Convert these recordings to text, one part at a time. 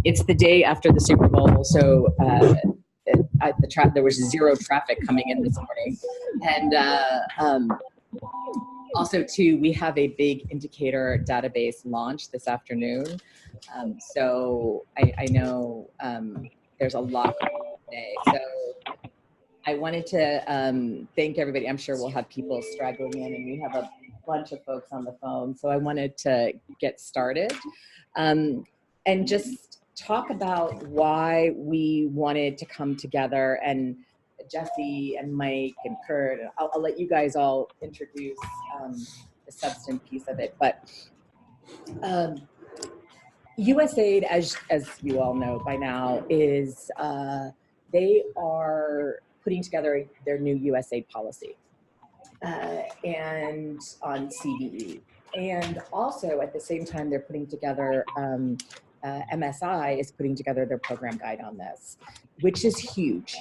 It's the day after the Super Bowl, so there was zero traffic coming in this morning, and also too, we have a big indicator database launch this afternoon. So I know there's a lot going on today. So I wanted to thank everybody. I'm sure we'll have people straggling in, and we have a bunch of folks on the phone. So I wanted to get started and just talk about why we wanted to come together. And Jesse and Mike and Kurt, I'll let you guys all introduce the substance piece of it. But USAID, as you all know by now, is they are putting together their new USAID policy and on CVE. And also at the same time, they're putting together, MSI is putting together their program guide on this, which is huge.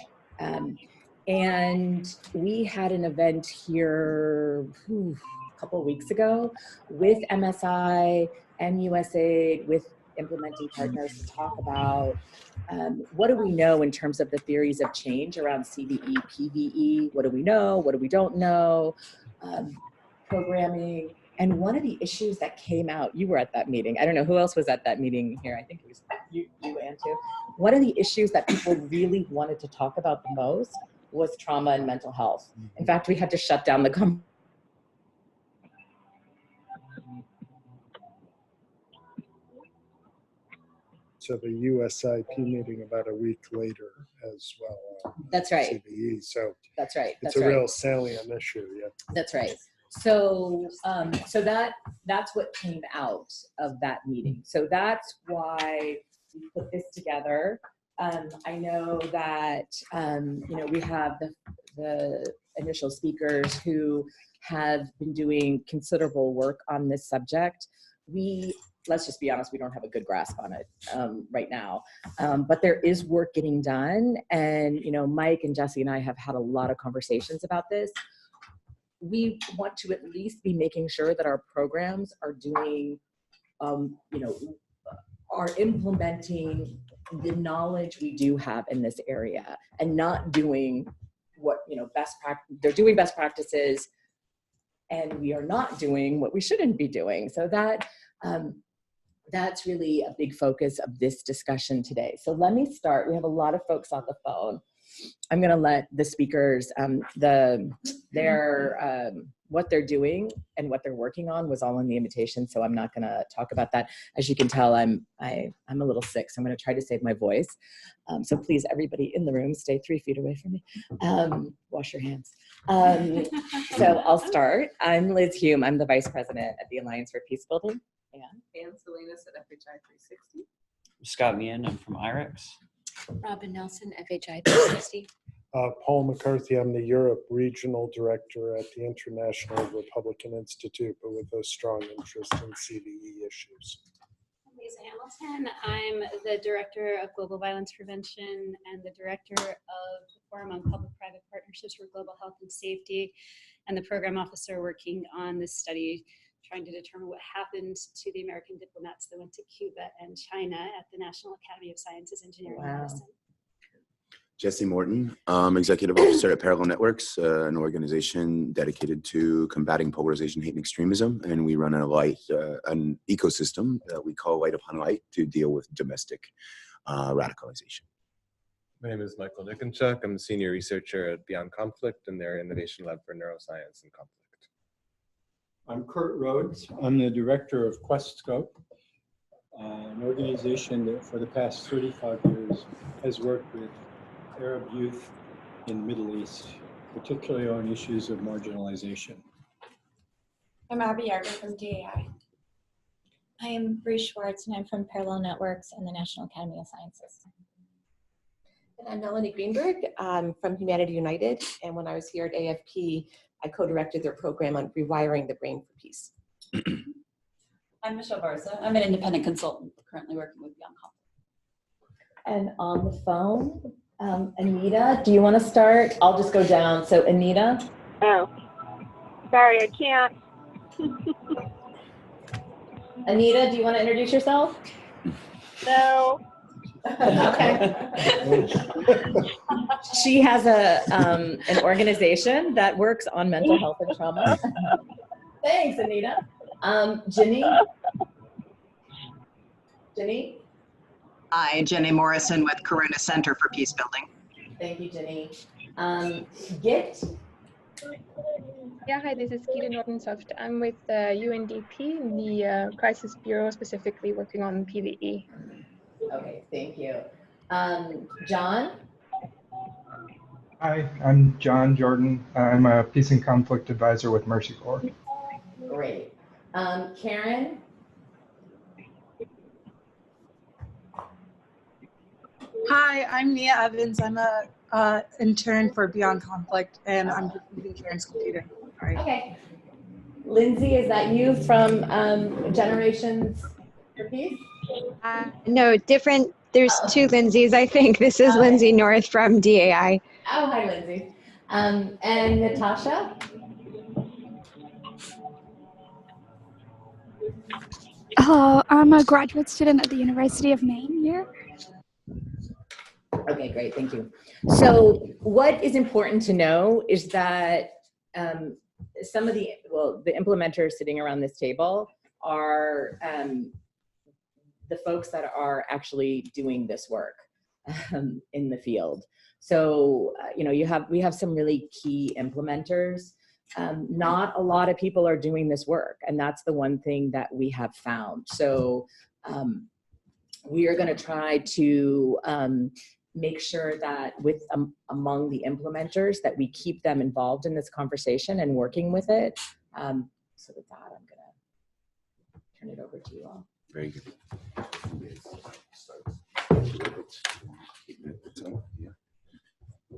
And we had an event here a couple of weeks ago with MSI and USAID, with implementing partners, to talk about what do we know in terms of the theories of change around CVE, PVE, what do we know, what do we don't know, programming. And one of the issues that came out, you were at that meeting, I don't know who else was at that meeting here, I think it was you and too. One of the issues that people really wanted to talk about the most was trauma and mental health. In fact, we had to shut down the company. To the USIP meeting about a week later as well. That's right. CVE. So that's right. It's a real salient issue. Yeah. That's right. So, so that's what came out of that meeting. So that's why we put this together. I know that you know, we have the initial speakers who have been doing considerable work on this subject. Let's just be honest, we don't have a good grasp on it right now, but there is work getting done. And, you know, Mike and Jesse and I have had a lot of conversations about this. We want to at least be making sure that our programs are doing, you know, are implementing the knowledge we do have in this area, and not doing what, you know, they're doing best practices, and we are not doing what we shouldn't be doing. So that, that's really a big focus of this discussion today. So let me start. We have a lot of folks on the phone. I'm going to let the speakers, what they're doing and what they're working on was all in the invitation, so I'm not going to talk about that. As you can tell, I'm a little sick, so I'm going to try to save my voice. So please, everybody in the room, stay 3 feet away from me. Wash your hands. So I'll start. I'm Liz Hume. I'm the Vice President at the Alliance for Peacebuilding. And Salinas at FHI 360. Scott Meehan, I'm from IREX. Robin Nelson, FHI 360. Paul McCarthy, I'm the Europe Regional Director at the International Republican Institute, but with a strong interest in CVE issues. I'm Liza Hamilton. I'm the Director of Global Violence Prevention and the Director of the Forum on Public-Private Partnerships for Global Health and Safety, and the Program Officer working on this study, trying to determine what happened to the American diplomats that went to Cuba and China at the National Academy of Sciences, Engineering, and Medicine. Jesse Morton, Executive Officer at Parallel Networks, an organization dedicated to combating polarization, hate, and extremism. And we run an ecosystem that we call Light Upon Light to deal with domestic radicalization. My name is Michael Nickenchuk. I'm a senior researcher at Beyond Conflict and their Innovation Lab for Neuroscience and Conflict. I'm Kurt Rhodes. I'm the director of QuestScope, an organization that for the past 35 years has worked with Arab youth in the Middle East, particularly on issues of marginalization. I'm Abby Yarger from DAI. I am Bruce Schwartz, and I'm from Parallel Networks and the National Academy of Sciences. And I'm Melanie Greenberg from Humanity United, and when I was here at AFP, I co-directed their program on rewiring the brain for peace. I'm Michelle Barza. I'm an independent consultant currently working with Beyond Conflict. And on the phone, Anita, do you want to start? I'll just go down. So Anita. Oh, sorry, I can't. Anita, do you want to introduce yourself? No. Okay. She has an organization that works on mental health and trauma. Thanks, Anita. Jenny? Jenny? Hi, Jenny Morrison with Corona Center for Peacebuilding. Thank you, Jenny. Git? Yeah, hi, this is Kira Nordensoft. I'm with UNDP in the Crisis Bureau, specifically working on PVE. Okay, thank you. John? Hi, I'm John Jordan. I'm a Peace and Conflict Advisor with Mercy Corps. Great. Karen? Hi, I'm Mia Evans. I'm a intern for Beyond Conflict, and I'm just using Karen's computer. Sorry. Okay. Lindsay, is that you from Generations for Peace? No, different. There's two Lindsays, I think. This is Lindsay North from DAI. Oh, hi, Lindsay. And Natasha? Hello, I'm a graduate student at the University of Maine here. Okay, great, thank you. So what is important to know is that some of the implementers sitting around this table are the folks that are actually doing this work in the field. So, we have some really key implementers. Not a lot of people are doing this work, and that's the one thing that we have found. So we are going to try to make sure that among the implementers that we keep them involved in this conversation and working with it. So with that, I'm going to turn it over to you all. Very good.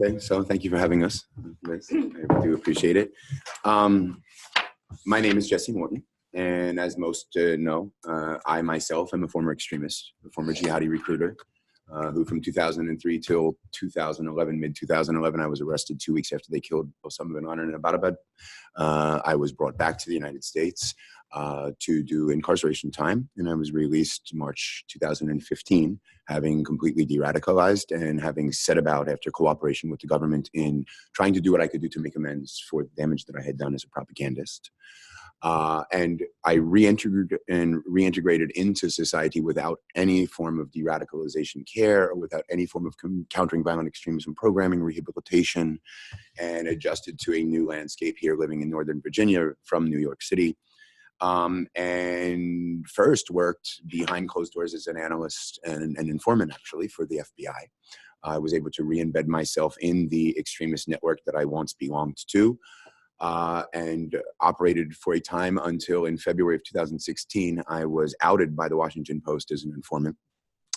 Okay, so thank you for having us, Liz. I do appreciate it. My name is Jesse Morton, and as most know, I myself am a former extremist, a former jihadi recruiter, who from 2003 till 2011, mid-2011, I was arrested 2 weeks after they killed Osama bin Laden in Abbottabad. I was brought back to the United States to do incarceration time, and I was released March 2015, having completely deradicalized and having set about, after cooperation with the government, in trying to do what I could do to make amends for the damage that I had done as a propagandist. And I reintegrated into society without any form of de-radicalization care, or without any form of countering violent extremism programming, rehabilitation, and adjusted to a new landscape here, living in Northern Virginia from New York City. And first worked behind closed doors as an analyst and an informant, actually, for the FBI. I was able to re-embed myself in the extremist network that I once belonged to, and operated for a time until in February of 2016, I was outed by the Washington Post as an informant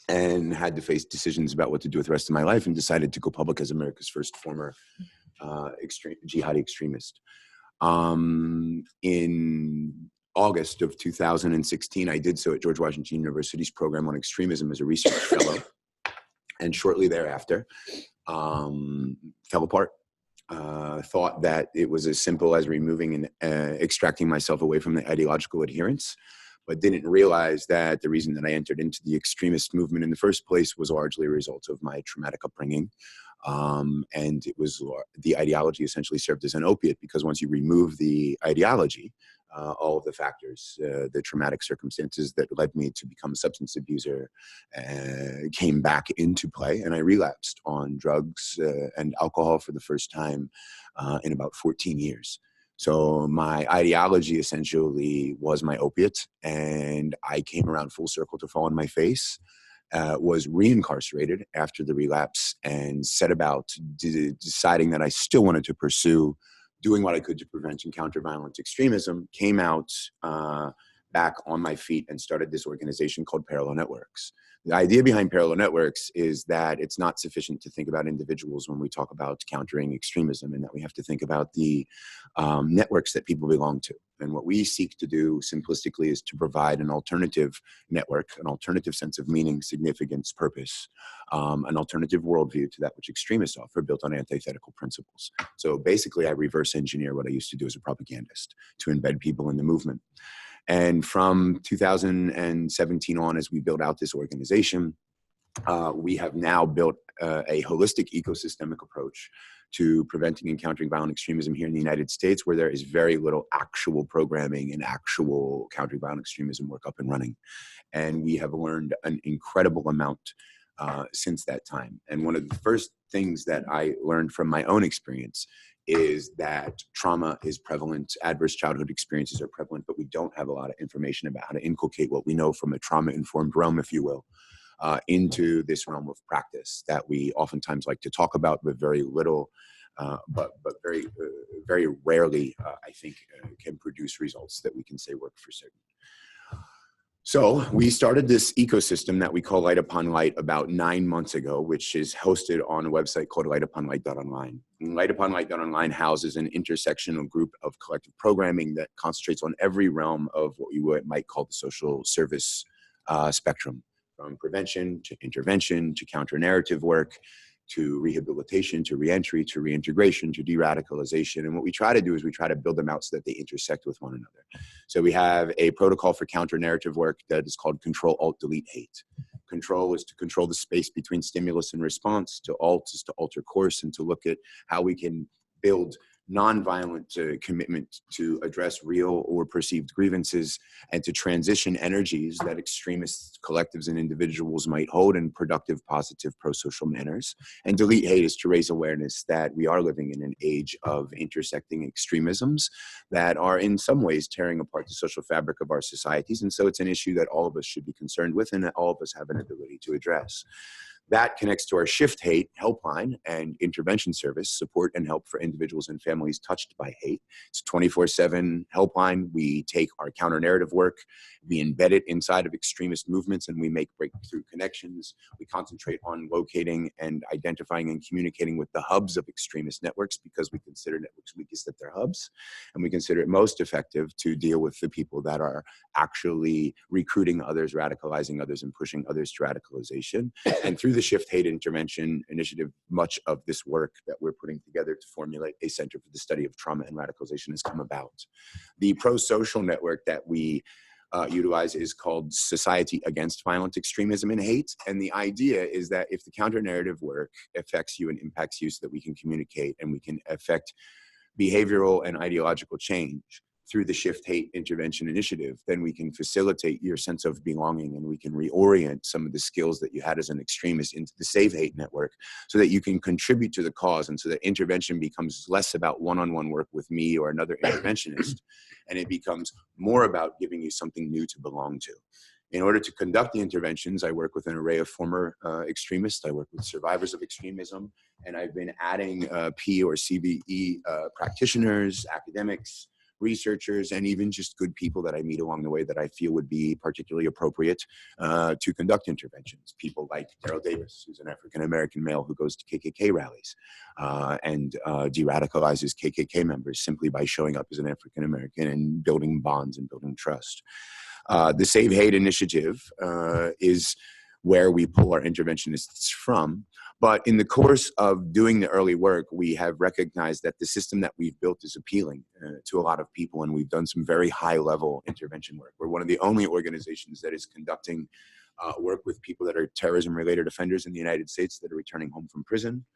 and had to face decisions about what to do with the rest of my life, and decided to go public as America's first former jihadi extremist. In August of 2016, I did so at George Washington University's program on extremism as a research fellow, and shortly thereafter fell apart. Thought that it was as simple as removing and extracting myself away from the ideological adherence, but didn't realize that the reason that I entered into the extremist movement in the first place was largely a result of my traumatic upbringing. And it was the ideology essentially served as an opiate, because once you remove the ideology, all of the factors, the traumatic circumstances that led me to become a substance abuser came back into play, and I relapsed on drugs and alcohol for the first time in about 14 years. So my ideology essentially was my opiate, and I came around full circle to fall on my face. Was reincarcerated after the relapse, and set about deciding that I still wanted to pursue doing what I could to prevent and counter violent extremism. Came out back on my feet and started this organization called Parallel Networks. The idea behind Parallel Networks is that it's not sufficient to think about individuals when we talk about countering extremism, and that we have to think about the networks that people belong to. And what we seek to do simplistically is to provide an alternative network, an alternative sense of meaning, significance, purpose, an alternative worldview to that which extremists offer, built on antithetical principles. So basically, I reverse engineer what I used to do as a propagandist to embed people in the movement. And from 2017 on, as we build out this organization, we have now built a holistic ecosystemic approach to preventing and countering violent extremism here in the United States, where there is very little actual programming and actual countering violent extremism work up and running. And we have learned an incredible amount since that time. And one of the first things that I learned from my own experience is that trauma is prevalent, adverse childhood experiences are prevalent, but we don't have a lot of information about how to inculcate what we know from a trauma-informed realm, if you will, into this realm of practice that we oftentimes like to talk about, but very little, but very rarely, I think, can produce results that we can say work for certain. So we started this ecosystem that we call Light Upon Light about 9 months ago, which is hosted on a website called lightuponlight.online. And lightuponlight.online houses an intersectional group of collective programming that concentrates on every realm of what you might call the social service spectrum, from prevention to intervention to counter-narrative work, to rehabilitation, to reentry, to reintegration, to deradicalization. And what we try to do is we try to build them out so that they intersect with one another. So we have a protocol for counter-narrative work that is called Control, Alt, Delete, Hate. Control is to control the space between stimulus and response. To alt is to alter course and to look at how we can build nonviolent commitment to address real or perceived grievances and to transition energies that extremists, collectives, and individuals might hold in productive, positive, pro-social manners. And delete hate is to raise awareness that we are living in an age of intersecting extremisms that are in some ways tearing apart the social fabric of our societies. And so it's an issue that all of us should be concerned with and that all of us have an ability to address. That connects to our Shift Hate helpline and intervention service, support and help for individuals and families touched by hate. It's a 24/7 helpline. We take our counter-narrative work, we embed it inside of extremist movements, and we make breakthrough connections. We concentrate on locating and identifying and communicating with the hubs of extremist networks because we consider networks weakest at their hubs, and we consider it most effective to deal with the people that are actually recruiting others, radicalizing others, and pushing others to radicalization. And through the Shift Hate Intervention Initiative, much of this work that we're putting together to formulate a Center for the Study of Trauma and Radicalization has come about. The pro-social network that we utilize is called Society Against Violent Extremism and Hate. And the idea is that if the counter-narrative work affects you and impacts you so that we can communicate and we can affect behavioral and ideological change through the Shift Hate Intervention Initiative, then we can facilitate your sense of belonging and we can reorient some of the skills that you had as an extremist into the Save Hate network so that you can contribute to the cause and so that intervention becomes less about one-on-one work with me or another interventionist, and it becomes more about giving you something new to belong to. In order to conduct the interventions, I work with an array of former extremists. I work with survivors of extremism, and I've been adding P or CVE practitioners, academics, researchers, and even just good people that I meet along the way that I feel would be particularly appropriate to conduct interventions. People like Daryl Davis, who's an African-American male who goes to KKK rallies and de-radicalizes KKK members simply by showing up as an African-American and building bonds and building trust. The Save Hate Initiative is where we pull our interventionists from. But in the course of doing the early work, we have recognized that the system that we've built is appealing to a lot of people, and we've done some very high-level intervention work. We're one of the only organizations that is conducting work with people that are terrorism-related offenders in the United States that are returning home from prison.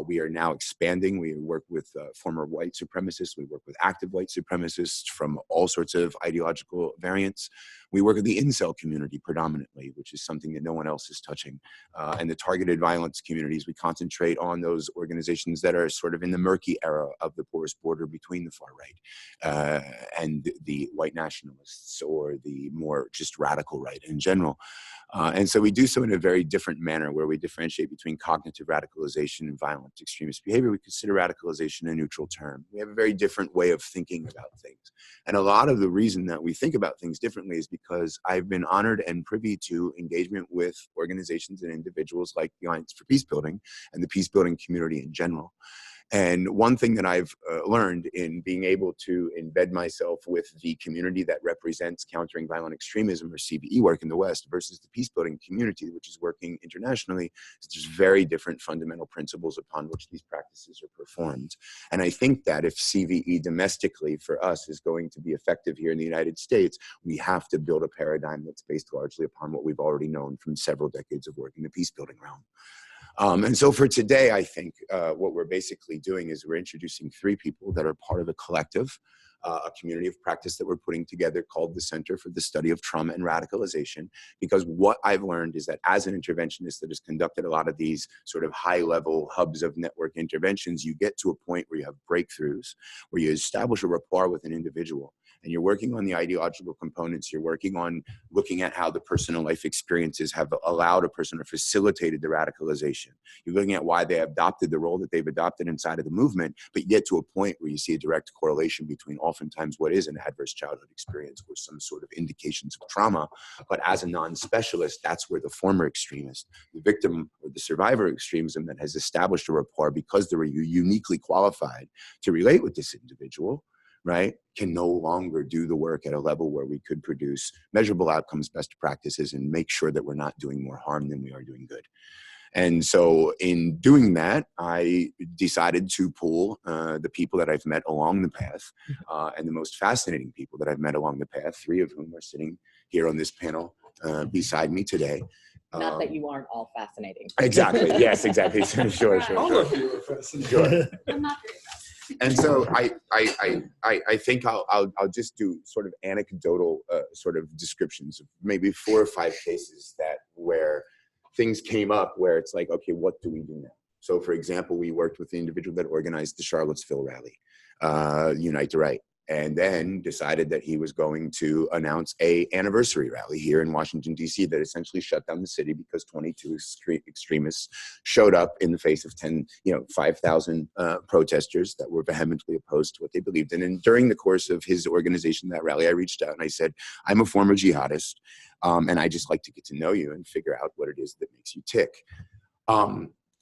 We are now expanding. We work with former white supremacists. We work with active white supremacists from all sorts of ideological variants. We work with the incel community predominantly, which is something that no one else is touching. And the targeted violence communities, we concentrate on those organizations that are sort of in the murky era of the porous border between the far right and the white nationalists or the more just radical right in general. And so we do so in a very different manner where we differentiate between cognitive radicalization and violent extremist behavior. We consider radicalization a neutral term. We have a very different way of thinking about things. And a lot of the reason that we think about things differently is because I've been honored and privy to engagement with organizations and individuals like the Alliance for Peacebuilding and the peacebuilding community in general. And one thing that I've learned in being able to embed myself with the community that represents countering violent extremism or CVE work in the West versus the peacebuilding community, which is working internationally, is there's very different fundamental principles upon which these practices are performed. And I think that if CVE domestically for us is going to be effective here in the United States, we have to build a paradigm that's based largely upon what we've already known from several decades of work in the peacebuilding realm. And so for today, I think what we're basically doing is we're introducing 3 people that are part of a collective, a community of practice that we're putting together called the Center for the Study of Trauma and Radicalization. Because what I've learned is that as an interventionist that has conducted a lot of these sort of high-level hubs of network interventions, you get to a point where you have breakthroughs, where you establish a rapport with an individual. And you're working on the ideological components. You're working on looking at how the personal life experiences have allowed a person or facilitated the radicalization. You're looking at why they adopted the role that they've adopted inside of the movement, but you get to a point where you see a direct correlation between oftentimes what is an adverse childhood experience or some sort of indications of trauma. But as a non-specialist, that's where the former extremist, the victim or the survivor of extremism that has established a rapport because they were uniquely qualified to relate with this individual, right, can no longer do the work at a level where we could produce measurable outcomes, best practices, and make sure that we're not doing more harm than we are doing good. And so in doing that, I decided to pull the people that I've met along the path and the most fascinating people that I've met along the path, 3 of whom are sitting here on this panel beside me today. Not that you aren't all fascinating. Exactly. Yes, exactly. Sure. All of you are fascinating. Sure. I'm not very fast. And so I think I'll just do sort of anecdotal sort of descriptions of maybe 4 or 5 cases where things came up where it's like, okay, what do we do now? So for example, we worked with the individual that organized the Charlottesville rally, Unite the Right, and then decided that he was going to announce a anniversary rally here in Washington, D.C. that essentially shut down the city because 22 extremists showed up in the face of 5,000 protesters that were vehemently opposed to what they believed in. And during the course of his organization, that rally, I reached out and I said, I'm a former jihadist, and I just like to get to know you and figure out what it is that makes you tick.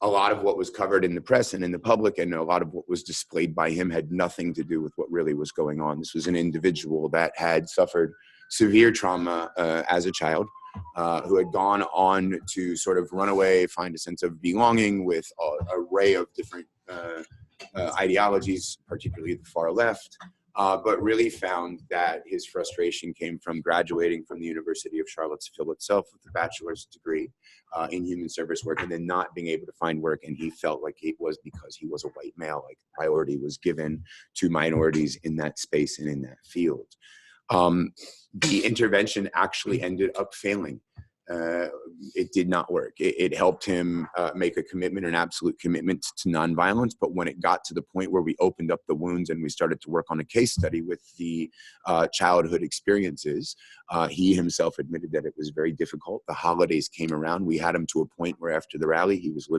A lot of what was covered in the press and in the public and a lot of what was displayed by him had nothing to do with what really was going on. This was an individual that had suffered severe trauma as a child, who had gone on to sort of run away, find a sense of belonging with an array of different ideologies, particularly the far left, but really found that his frustration came from graduating from the University of Charlottesville itself with a bachelor's degree in human service work and then not being able to find work. And he felt like it was because he was a white male, like priority was given to minorities in that space and in that field. The intervention actually ended up failing. It did not work. It helped him make a commitment, an absolute commitment to nonviolence. But when it got to the point where we opened up the wounds and we started to work on a case study with the childhood experiences, he himself admitted that it was very difficult. The holidays came around. We had him to a point where after the rally, he was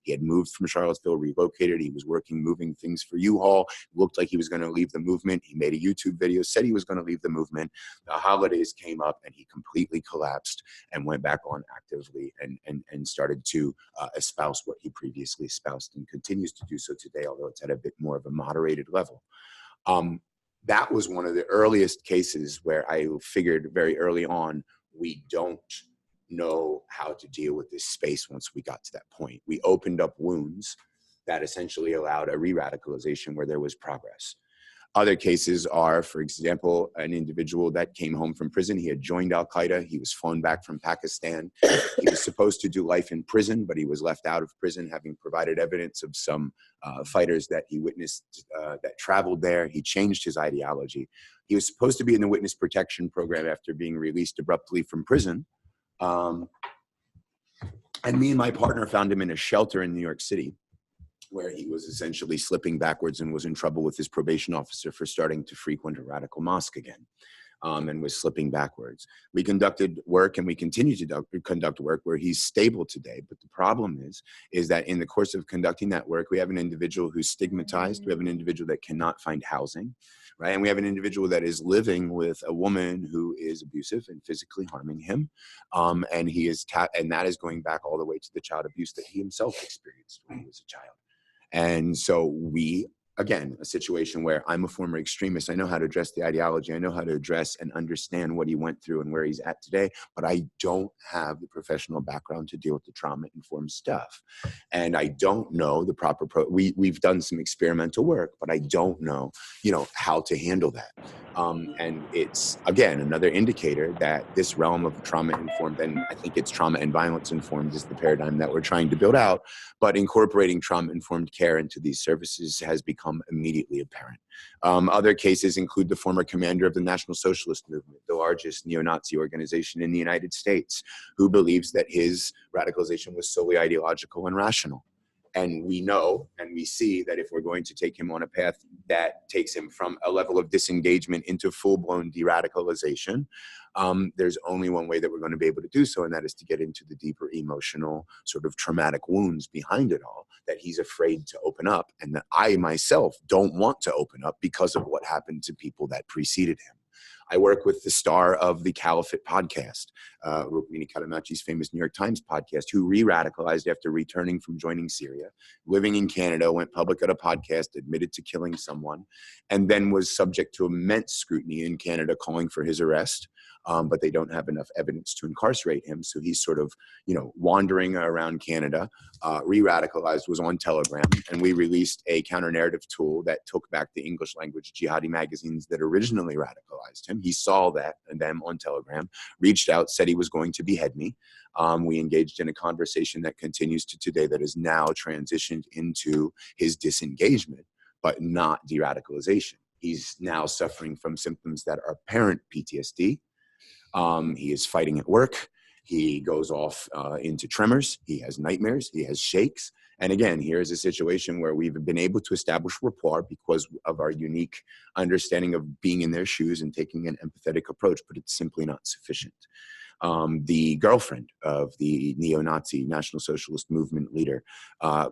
he had moved from Charlottesville, relocated. He was moving things for U-Haul. Looked like he was going to leave the movement. He made a YouTube video, said he was going to leave the movement. The holidays came up and he completely collapsed and went back on actively and started to espouse what he previously espoused and continues to do so today, although it's at a bit more of a moderated level. That was one of the earliest cases where I figured very early on, we don't know how to deal with this space once we got to that point. We opened up wounds that essentially allowed a re-radicalization where there was progress. Other cases are, for example, an individual that came home from prison. He had joined Al-Qaeda. He was flown back from Pakistan. He was supposed to do life in prison, but he was left out of prison, having provided evidence of some fighters that he witnessed that traveled there. He changed his ideology. He was supposed to be in the witness protection program after being released abruptly from prison. And me and my partner found him in a shelter in New York City, where he was essentially slipping backwards and was in trouble with his probation officer for starting to frequent a radical mosque again, and was slipping backwards. We conducted work and we continue to conduct work where he's stable today. But the problem is that in the course of conducting that work, we have an individual who's stigmatized. We have an individual that cannot find housing, right? And we have an individual that is living with a woman who is abusive and physically harming him. And he is and that is going back all the way to the child abuse that he himself experienced when he was a child. And so we, again, a situation where I'm a former extremist. I know how to address the ideology. I know how to address and understand what he went through and where he's at today, but I don't have the professional background to deal with the trauma-informed stuff. And I don't know the proper, we've done some experimental work, but I don't know, how to handle that. And it's, again, another indicator that this realm of trauma-informed, and I think it's trauma and violence-informed is the paradigm that we're trying to build out, but incorporating trauma-informed care into these services has become immediately apparent. Other cases include the former commander of the National Socialist Movement, the largest neo-Nazi organization in the United States, who believes that his radicalization was solely ideological and rational. And we know and we see that if we're going to take him on a path that takes him from a level of disengagement into full-blown deradicalization, there's only one way that we're going to be able to do so, and that is to get into the deeper emotional sort of traumatic wounds behind it all that he's afraid to open up, and that I myself don't want to open up because of what happened to people that preceded him. I work with the star of the Caliphate podcast, Rukmini Callimachi's famous New York Times podcast, who re-radicalized after returning from joining Syria, living in Canada, went public at a podcast, admitted to killing someone, and then was subject to immense scrutiny in Canada calling for his arrest. But they don't have enough evidence to incarcerate him. So he's sort of, wandering around Canada, re-radicalized, was on Telegram, and we released a counter-narrative tool that took back the English language jihadi magazines that originally radicalized him. He saw that and them on Telegram, reached out, said he was going to behead me. We engaged in a conversation that continues to today that is now transitioned into his disengagement, but not de-radicalization. He's now suffering from symptoms that are apparent PTSD. He is fighting at work. He goes off into tremors. He has nightmares. He has shakes. And again, here's a situation where we've been able to establish rapport because of our unique understanding of being in their shoes and taking an empathetic approach, but it's simply not sufficient. The girlfriend of the neo-Nazi National Socialist Movement leader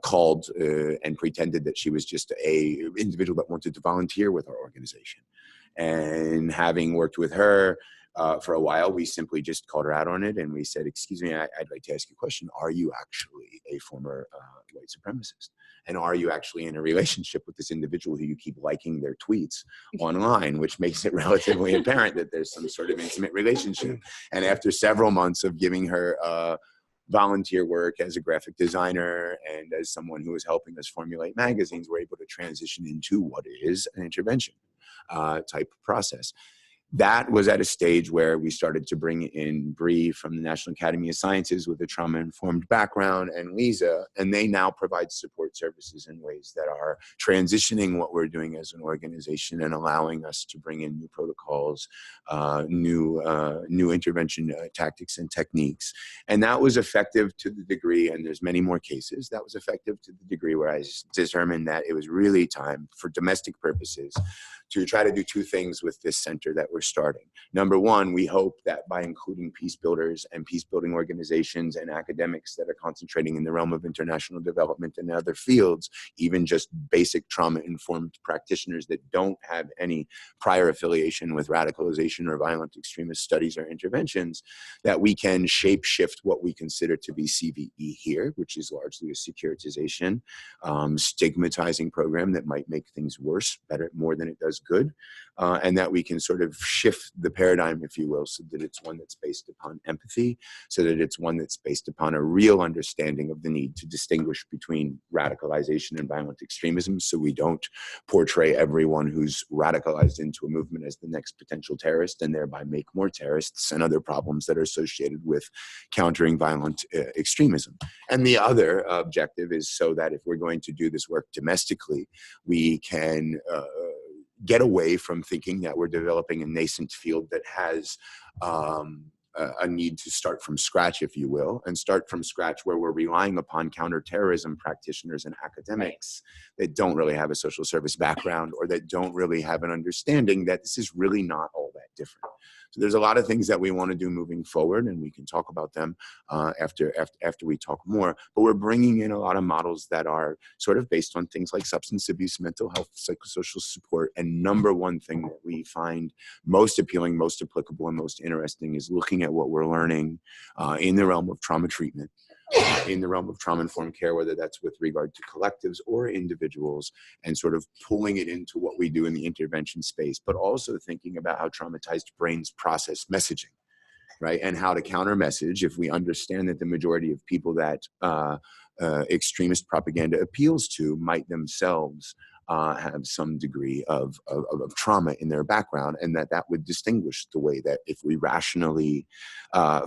called and pretended that she was just a individual that wanted to volunteer with our organization. And having worked with her, for a while, we simply just called her out on it, and we said, excuse me, I'd like to ask you a question. Are you actually a former white supremacist? And are you actually in a relationship with this individual who you keep liking their tweets online, which makes it relatively apparent that there's some sort of intimate relationship? And after several months of giving her volunteer work as a graphic designer and as someone who is helping us formulate magazines, we're able to transition into what is an intervention type process. That was at a stage where we started to bring in Bree from the National Academy of Sciences with a trauma-informed background, and Liza, and they now provide support services in ways that are transitioning what we're doing as an organization and allowing us to bring in new protocols, new intervention tactics and techniques. And that was effective to the degree, and there's many more cases, that was effective to the degree where I determined that it was really time for domestic purposes to try to do two things with this center that we're starting. Number one, we hope that by including peace builders and peace building organizations and academics that are concentrating in the realm of international development and other fields, even just basic trauma-informed practitioners that don't have any prior affiliation with radicalization or violent extremist studies or interventions, that we can shape shift what we consider to be CVE here, which is largely a securitization, stigmatizing program that might make things worse, better, more than it does good, and that we can sort of shift the paradigm, if you will, so that it's one that's based upon empathy, so that it's one that's based upon a real understanding of the need to distinguish between radicalization and violent extremism, so we don't portray everyone who's radicalized into a movement as the next potential terrorist and thereby make more terrorists and other problems that are associated with countering violent extremism. And the other objective is so that if we're going to do this work domestically, we can get away from thinking that we're developing a nascent field that has a need to start from scratch, if you will, and start from scratch where we're relying upon counterterrorism practitioners and academics that don't really have a social service background or that don't really have an understanding that this is really not all that different. So there's a lot of things that we want to do moving forward, and we can talk about them after we talk more. But we're bringing in a lot of models that are sort of based on things like substance abuse, mental health, psychosocial support. And number one thing that we find most appealing, most applicable, and most interesting is looking at what we're learning in the realm of trauma treatment. in the realm of trauma-informed care, whether that's with regard to collectives or individuals, and sort of pulling it into what we do in the intervention space, but also thinking about how traumatized brains process messaging, right? And how to counter message if we understand that the majority of people that extremist propaganda appeals to might themselves have some degree of trauma in their background, and that would distinguish the way that if we rationally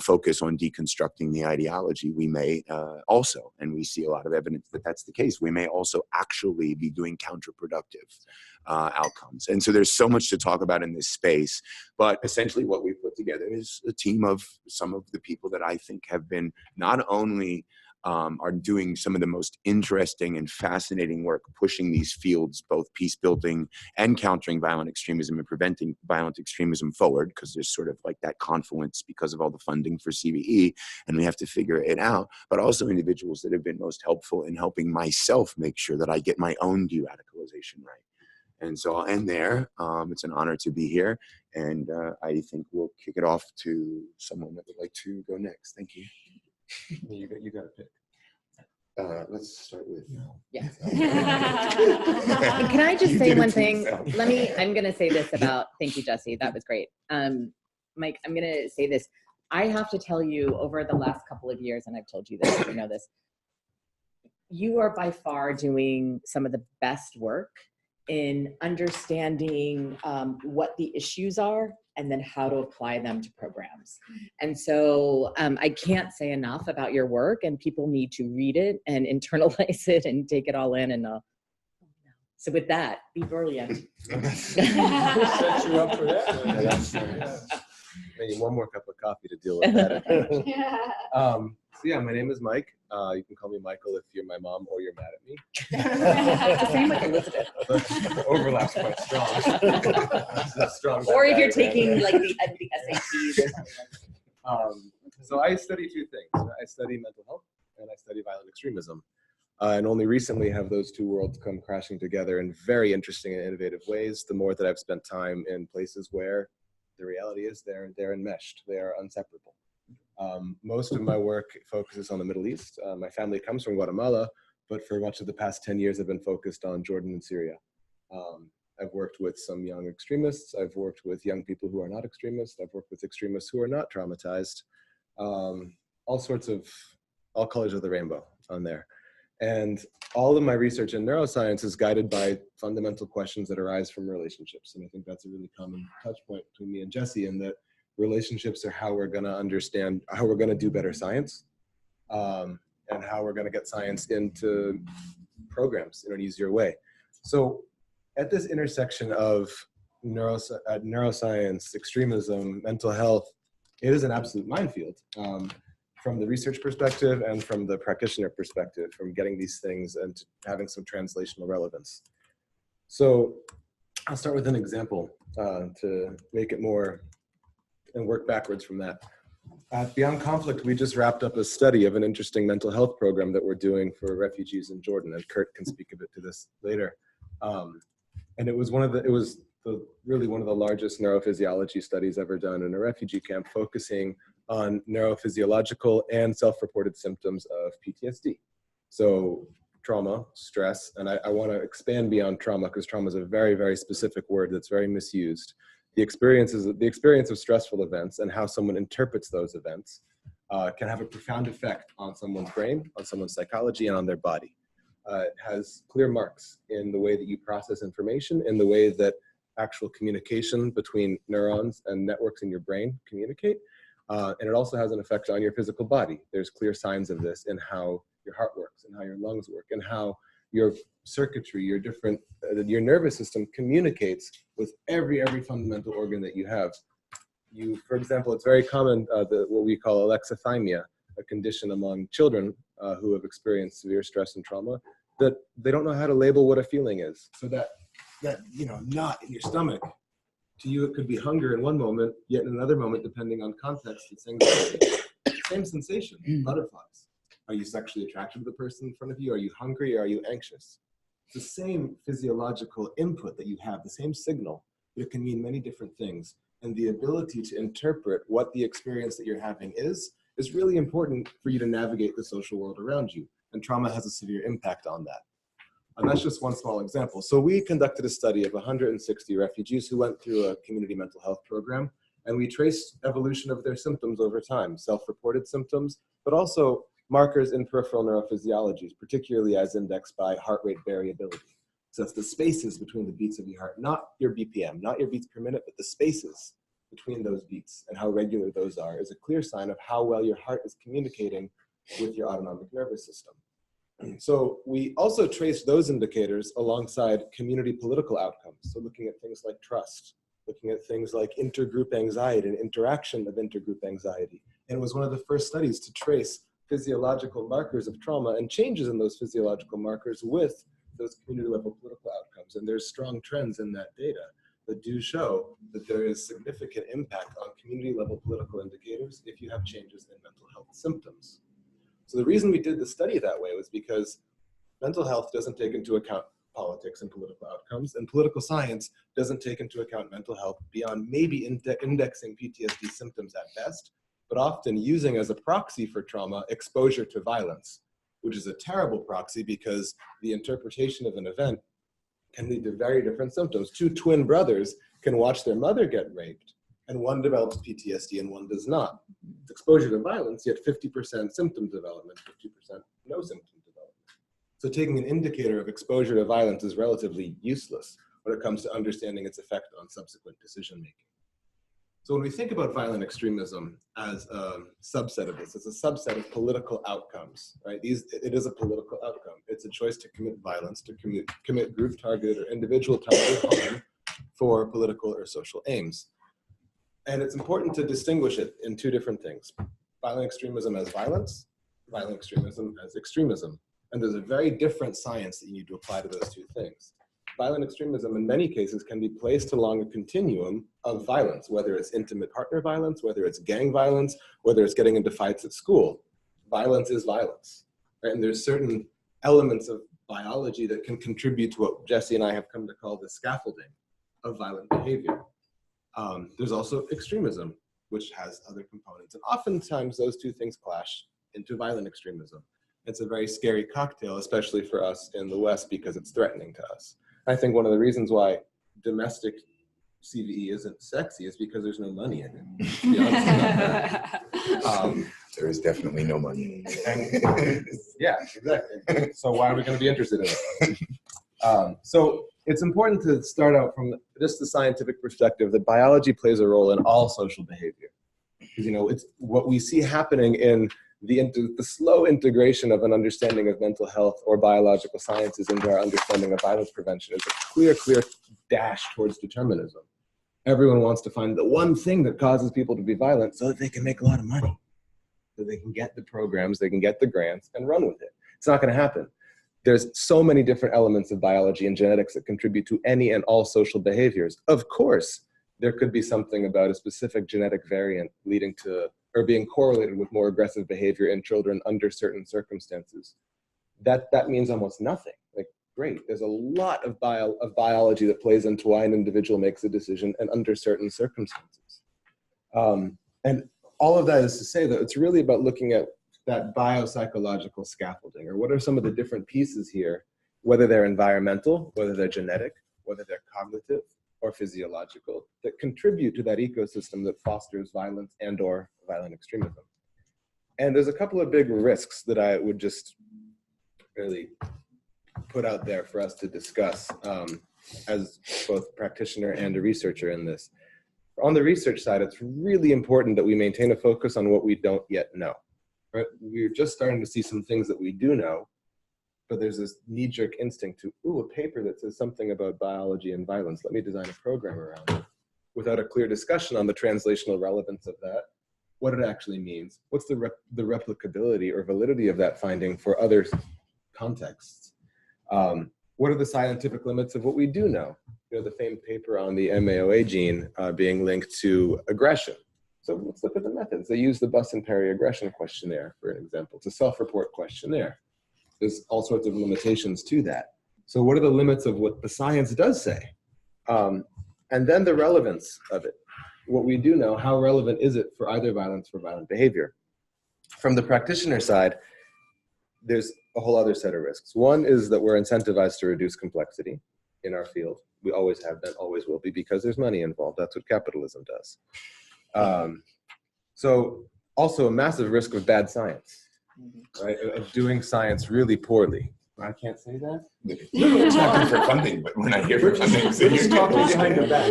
focus on deconstructing the ideology, we may also, and we see a lot of evidence that that's the case, we may also actually be doing counterproductive outcomes. And so there's so much to talk about in this space, but essentially what we put together is a team of some of the people that I think have been not only are doing some of the most interesting and fascinating work pushing these fields, both peace building and countering violent extremism and preventing violent extremism forward, because there's sort of like that confluence because of all the funding for CVE, and we have to figure it out, but also individuals that have been most helpful in helping myself make sure that I get my own de-radicalization right. And so I'll end there. It's an honor to be here, and I think we'll kick it off to someone that would like to go next. Thank you. You got to pick. Let's start with. Yeah. Can I just say one thing? I'm going to say this about, thank you, Jesse. That was great. Mike, I'm going to say this. I have to tell you, over the last couple of years, and I've told you this, you know this, you are by far doing some of the best work in understanding what the issues are and then how to apply them to programs. And so I can't say enough about your work, and people need to read it and internalize it and take it all in. And so with that, be brilliant. Set you up for that. Maybe one more cup of coffee to deal with that. So yeah, my name is Mike. You can call me Michael if you're my mom or you're mad at me. Same with Elizabeth. Overlap's quite strong. Or if you're taking like the SATs or something. So I study two things. I study mental health and I study violent extremism. And only recently have those two worlds come crashing together in very interesting and innovative ways. The more that I've spent time in places where the reality is they're enmeshed, they are inseparable. Most of my work focuses on the Middle East. My family comes from Guatemala, but for much of the past 10 years, I've been focused on Jordan and Syria. I've worked with some young extremists. I've worked with young people who are not extremists. I've worked with extremists who are not traumatized. All colors of the rainbow on there. And all of my research in neuroscience is guided by fundamental questions that arise from relationships. And I think that's a really common touch point between me and Jesse, in that relationships are how we're going to understand, how we're going to do better science, and how we're going to get science into programs in an easier way. So at this intersection of neuroscience, extremism, mental health, it is an absolute minefield. From the research perspective and from the practitioner perspective, from getting these things and having some translational relevance. So I'll start with an example to make it more and work backwards from that. At Beyond Conflict, we just wrapped up a study of an interesting mental health program that we're doing for refugees in Jordan, and Kurt can speak a bit to this later. And it was really one of the largest neurophysiology studies ever done in a refugee camp, focusing on neurophysiological and self-reported symptoms of PTSD. So trauma, stress, and I want to expand beyond trauma, because trauma is a very, very specific word that's very misused. The experience of stressful events and how someone interprets those events can have a profound effect on someone's brain, on someone's psychology, and on their body. It has clear marks in the way that you process information, in the way that actual communication between neurons and networks in your brain communicate. And it also has an effect on your physical body. There's clear signs of this in how your heart works and how your lungs work and how your circuitry, your nervous system communicates with every fundamental organ that you have. For example, it's very common, what we call alexithymia, a condition among children who have experienced severe stress and trauma, that they don't know how to label what a feeling is. So that knot in your stomach, to you, it could be hunger in one moment, yet in another moment, depending on context, it's anxiety. Same sensation, butterflies. Are you sexually attracted to the person in front of you? Are you hungry? Or are you anxious? It's the same physiological input that you have, the same signal, but it can mean many different things. And the ability to interpret what the experience that you're having is is really important for you to navigate the social world around you. And trauma has a severe impact on that. And that's just one small example. So we conducted a study of 160 refugees who went through a community mental health program, and we traced evolution of their symptoms over time, self-reported symptoms, but also markers in peripheral neurophysiologies, particularly as indexed by heart rate variability. So that's the spaces between the beats of your heart, not your BPM, not your beats per minute, but the spaces between those beats and how regular those are is a clear sign of how well your heart is communicating with your autonomic nervous system. So we also traced those indicators alongside community political outcomes. So looking at things like trust, looking at things like intergroup anxiety and interaction of intergroup anxiety. And it was one of the first studies to trace physiological markers of trauma and changes in those physiological markers with those community level political outcomes. And there's strong trends in that data that do show that there is significant impact on community level political indicators if you have changes in mental health symptoms. So the reason we did the study that way was because mental health doesn't take into account politics and political outcomes, and political science doesn't take into account mental health beyond maybe indexing PTSD symptoms at best, but often using as a proxy for trauma exposure to violence, which is a terrible proxy because the interpretation of an event can lead to very different symptoms. Two twin brothers can watch their mother get raped, and one develops PTSD and one does not. It's exposure to violence, yet 50% symptom development, 50% no symptom development. So taking an indicator of exposure to violence is relatively useless when it comes to understanding its effect on subsequent decision making. So when we think about violent extremism as a subset of this, it's a subset of political outcomes, right? It is a political outcome. It's a choice to commit violence, to commit group targeted or individual targeted harm for political or social aims. And it's important to distinguish it in two different things. Violent extremism as violence, violent extremism as extremism. And there's a very different science that you need to apply to those two things. Violent extremism in many cases can be placed along a continuum of violence, whether it's intimate partner violence, whether it's gang violence, whether it's getting into fights at school. Violence is violence, right? And there's certain elements of biology that can contribute to what Jesse and I have come to call the scaffolding of violent behavior. There's also extremism, which has other components. And oftentimes those two things clash into violent extremism. It's a very scary cocktail, especially for us in the West, because it's threatening to us. I think one of the reasons why domestic CVE isn't sexy is because there's no money in it. To be honest about that. There is definitely no money. And, yeah, exactly. So why are we going to be interested in it? So it's important to start out from just the scientific perspective that biology plays a role in all social behavior. Because, you know, it's what we see happening in the slow integration of an understanding of mental health or biological sciences into our understanding of violence prevention is a clear dash towards determinism. Everyone wants to find the one thing that causes people to be violent so that they can make a lot of money, so they can get the programs, they can get the grants and run with it. It's not going to happen. There's so many different elements of biology and genetics that contribute to any and all social behaviors. Of course, there could be something about a specific genetic variant leading to or being correlated with more aggressive behavior in children under certain circumstances. That means almost nothing. Like, great, there's a lot of biology that plays into why an individual makes a decision and under certain circumstances. And all of that is to say that it's really about looking at that biopsychological scaffolding, or what are some of the different pieces here, whether they're environmental, whether they're genetic, whether they're cognitive or physiological, that contribute to that ecosystem that fosters violence and or violent extremism. And there's a couple of big risks that I would just really put out there for us to discuss as both practitioner and a researcher in this. On the research side, it's really important that we maintain a focus on what we don't yet know. Right? We're just starting to see some things that we do know, but there's this knee-jerk instinct to, ooh, a paper that says something about biology and violence, let me design a program around it, without a clear discussion on the translational relevance of that, what it actually means, what's the replicability or validity of that finding for other contexts, what are the scientific limits of what we do know? You know, the famed paper on the MAOA gene being linked to aggression. So let's look at the methods. They use the Buss and Perry aggression questionnaire, for an example. It's a self-report questionnaire. There's all sorts of limitations to that. So what are the limits of what the science does say? And then the relevance of it. What we do know, how relevant is it for either violence or violent behavior? From the practitioner side, there's a whole other set of risks. One is that we're incentivized to reduce complexity in our field. We always have been, always will be, because there's money involved. That's what capitalism does. So also a massive risk of bad science, right? Of doing science really poorly. I can't say that? We're talking for funding, but we're not here for funding. So We're just talking behind your back.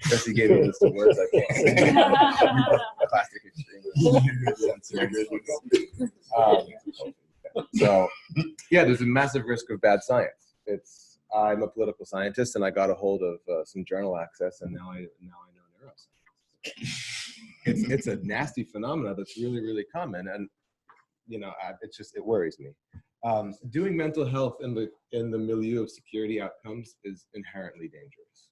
Jesse gave me a list of words I can't say. Plastic extremist. So, yeah, there's a massive risk of bad science. I'm a political scientist, and I got a hold of some journal access, and now I know neuroscience. It's a nasty phenomenon that's really, really common, and it worries me. Doing mental health in the milieu of security outcomes is inherently dangerous,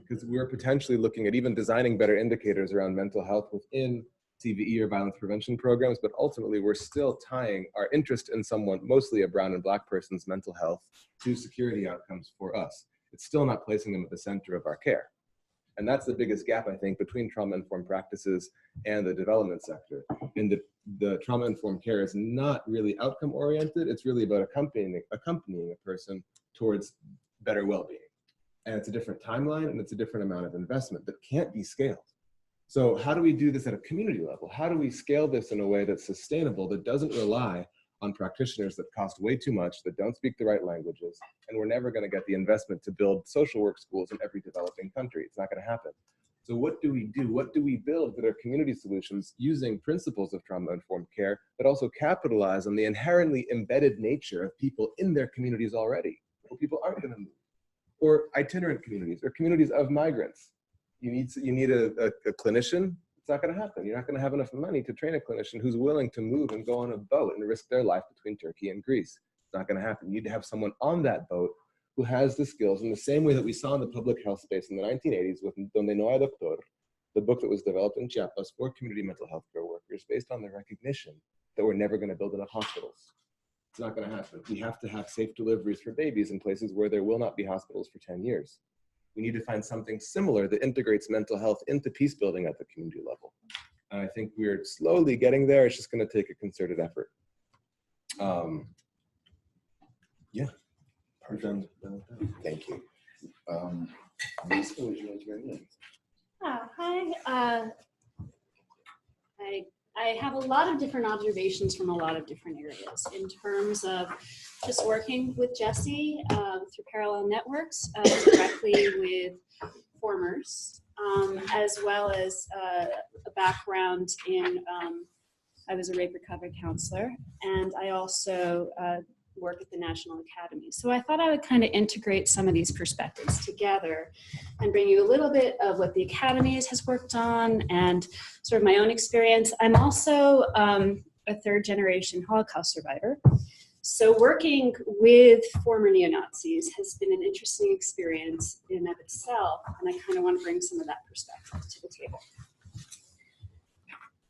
because we're potentially looking at even designing better indicators around mental health within CVE or violence prevention programs, but ultimately we're still tying our interest in someone, mostly a brown and black person's mental health, to security outcomes for us. It's still not placing them at the center of our care. And that's the biggest gap, I think, between trauma-informed practices and the development sector. And the trauma-informed care is not really outcome-oriented. It's really about accompanying a person towards better well-being. And it's a different timeline, and it's a different amount of investment that can't be scaled. So how do we do this at a community level? How do we scale this in a way that's sustainable, that doesn't rely on practitioners that cost way too much, that don't speak the right languages, and we're never going to get the investment to build social work schools in every developing country. It's not going to happen. So what do we do? What do we build that are community solutions using principles of trauma-informed care that also capitalize on the inherently embedded nature of people in their communities already, where people aren't going to move, or itinerant communities, or communities of migrants? You need a clinician. It's not going to happen. You're not going to have enough money to train a clinician who's willing to move and go on a boat and risk their life between Turkey and Greece. It's not going to happen. You need to have someone on that boat who has the skills in the same way that we saw in the public health space in the 1980s with Donde no hay doctor, the book that was developed in Chiapas for community mental health care workers based on the recognition that we're never going to build enough hospitals. It's not going to happen. We have to have safe deliveries for babies in places where there will not be hospitals for 10 years. We need to find something similar that integrates mental health into peace building at the community level. And I think we're slowly getting there. It's just going to take a concerted effort. Yeah. Perfect. Thank you. Liza, would you like to bring in? Hi. I have a lot of different observations from a lot of different areas in terms of just working with Jesse through parallel networks, directly with formers, as well as a background in, I was a rape recovery counselor, and I also work at the National Academy. So I thought I would kind of integrate some of these perspectives together and bring you a little bit of what the Academy has worked on and sort of my own experience. I'm also a third-generation Holocaust survivor. So working with former neo-Nazis has been an interesting experience in and of itself, and I kind of want to bring some of that perspective to the table.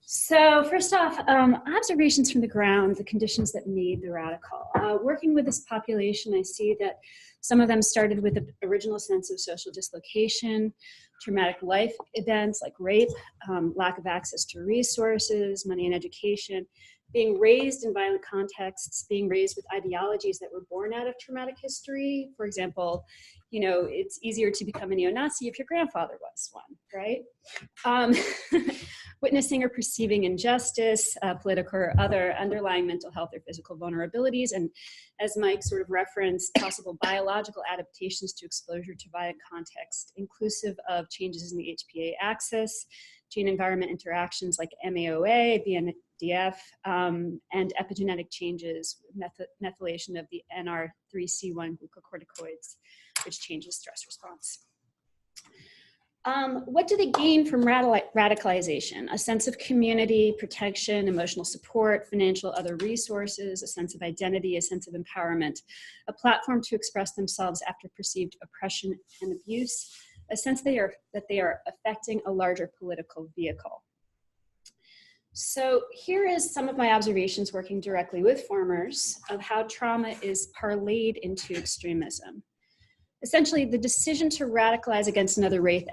So first off, observations from the ground, the conditions that made the radical. Working with this population, I see that some of them started with the original sense of social dislocation, traumatic life events like rape, lack of access to resources, money and education, being raised in violent contexts, being raised with ideologies that were born out of traumatic history. For example, you know, it's easier to become a neo-Nazi if your grandfather was one, right? Witnessing or perceiving injustice, political or other underlying mental health or physical vulnerabilities, and as Mike sort of referenced, possible biological adaptations to exposure to violent context, inclusive of changes in the HPA axis, gene-environment interactions like MAOA, BNDF, and epigenetic changes, methylation of the NR3C1 glucocorticoids, which changes stress response. What do they gain from radicalization? A sense of community, protection, emotional support, financial other resources, a sense of identity, a sense of empowerment, a platform to express themselves after perceived oppression and abuse, a sense that they are affecting a larger political vehicle. So here is some of my observations working directly with formers of how trauma is parlayed into extremism. Essentially, the decision to radicalize against another race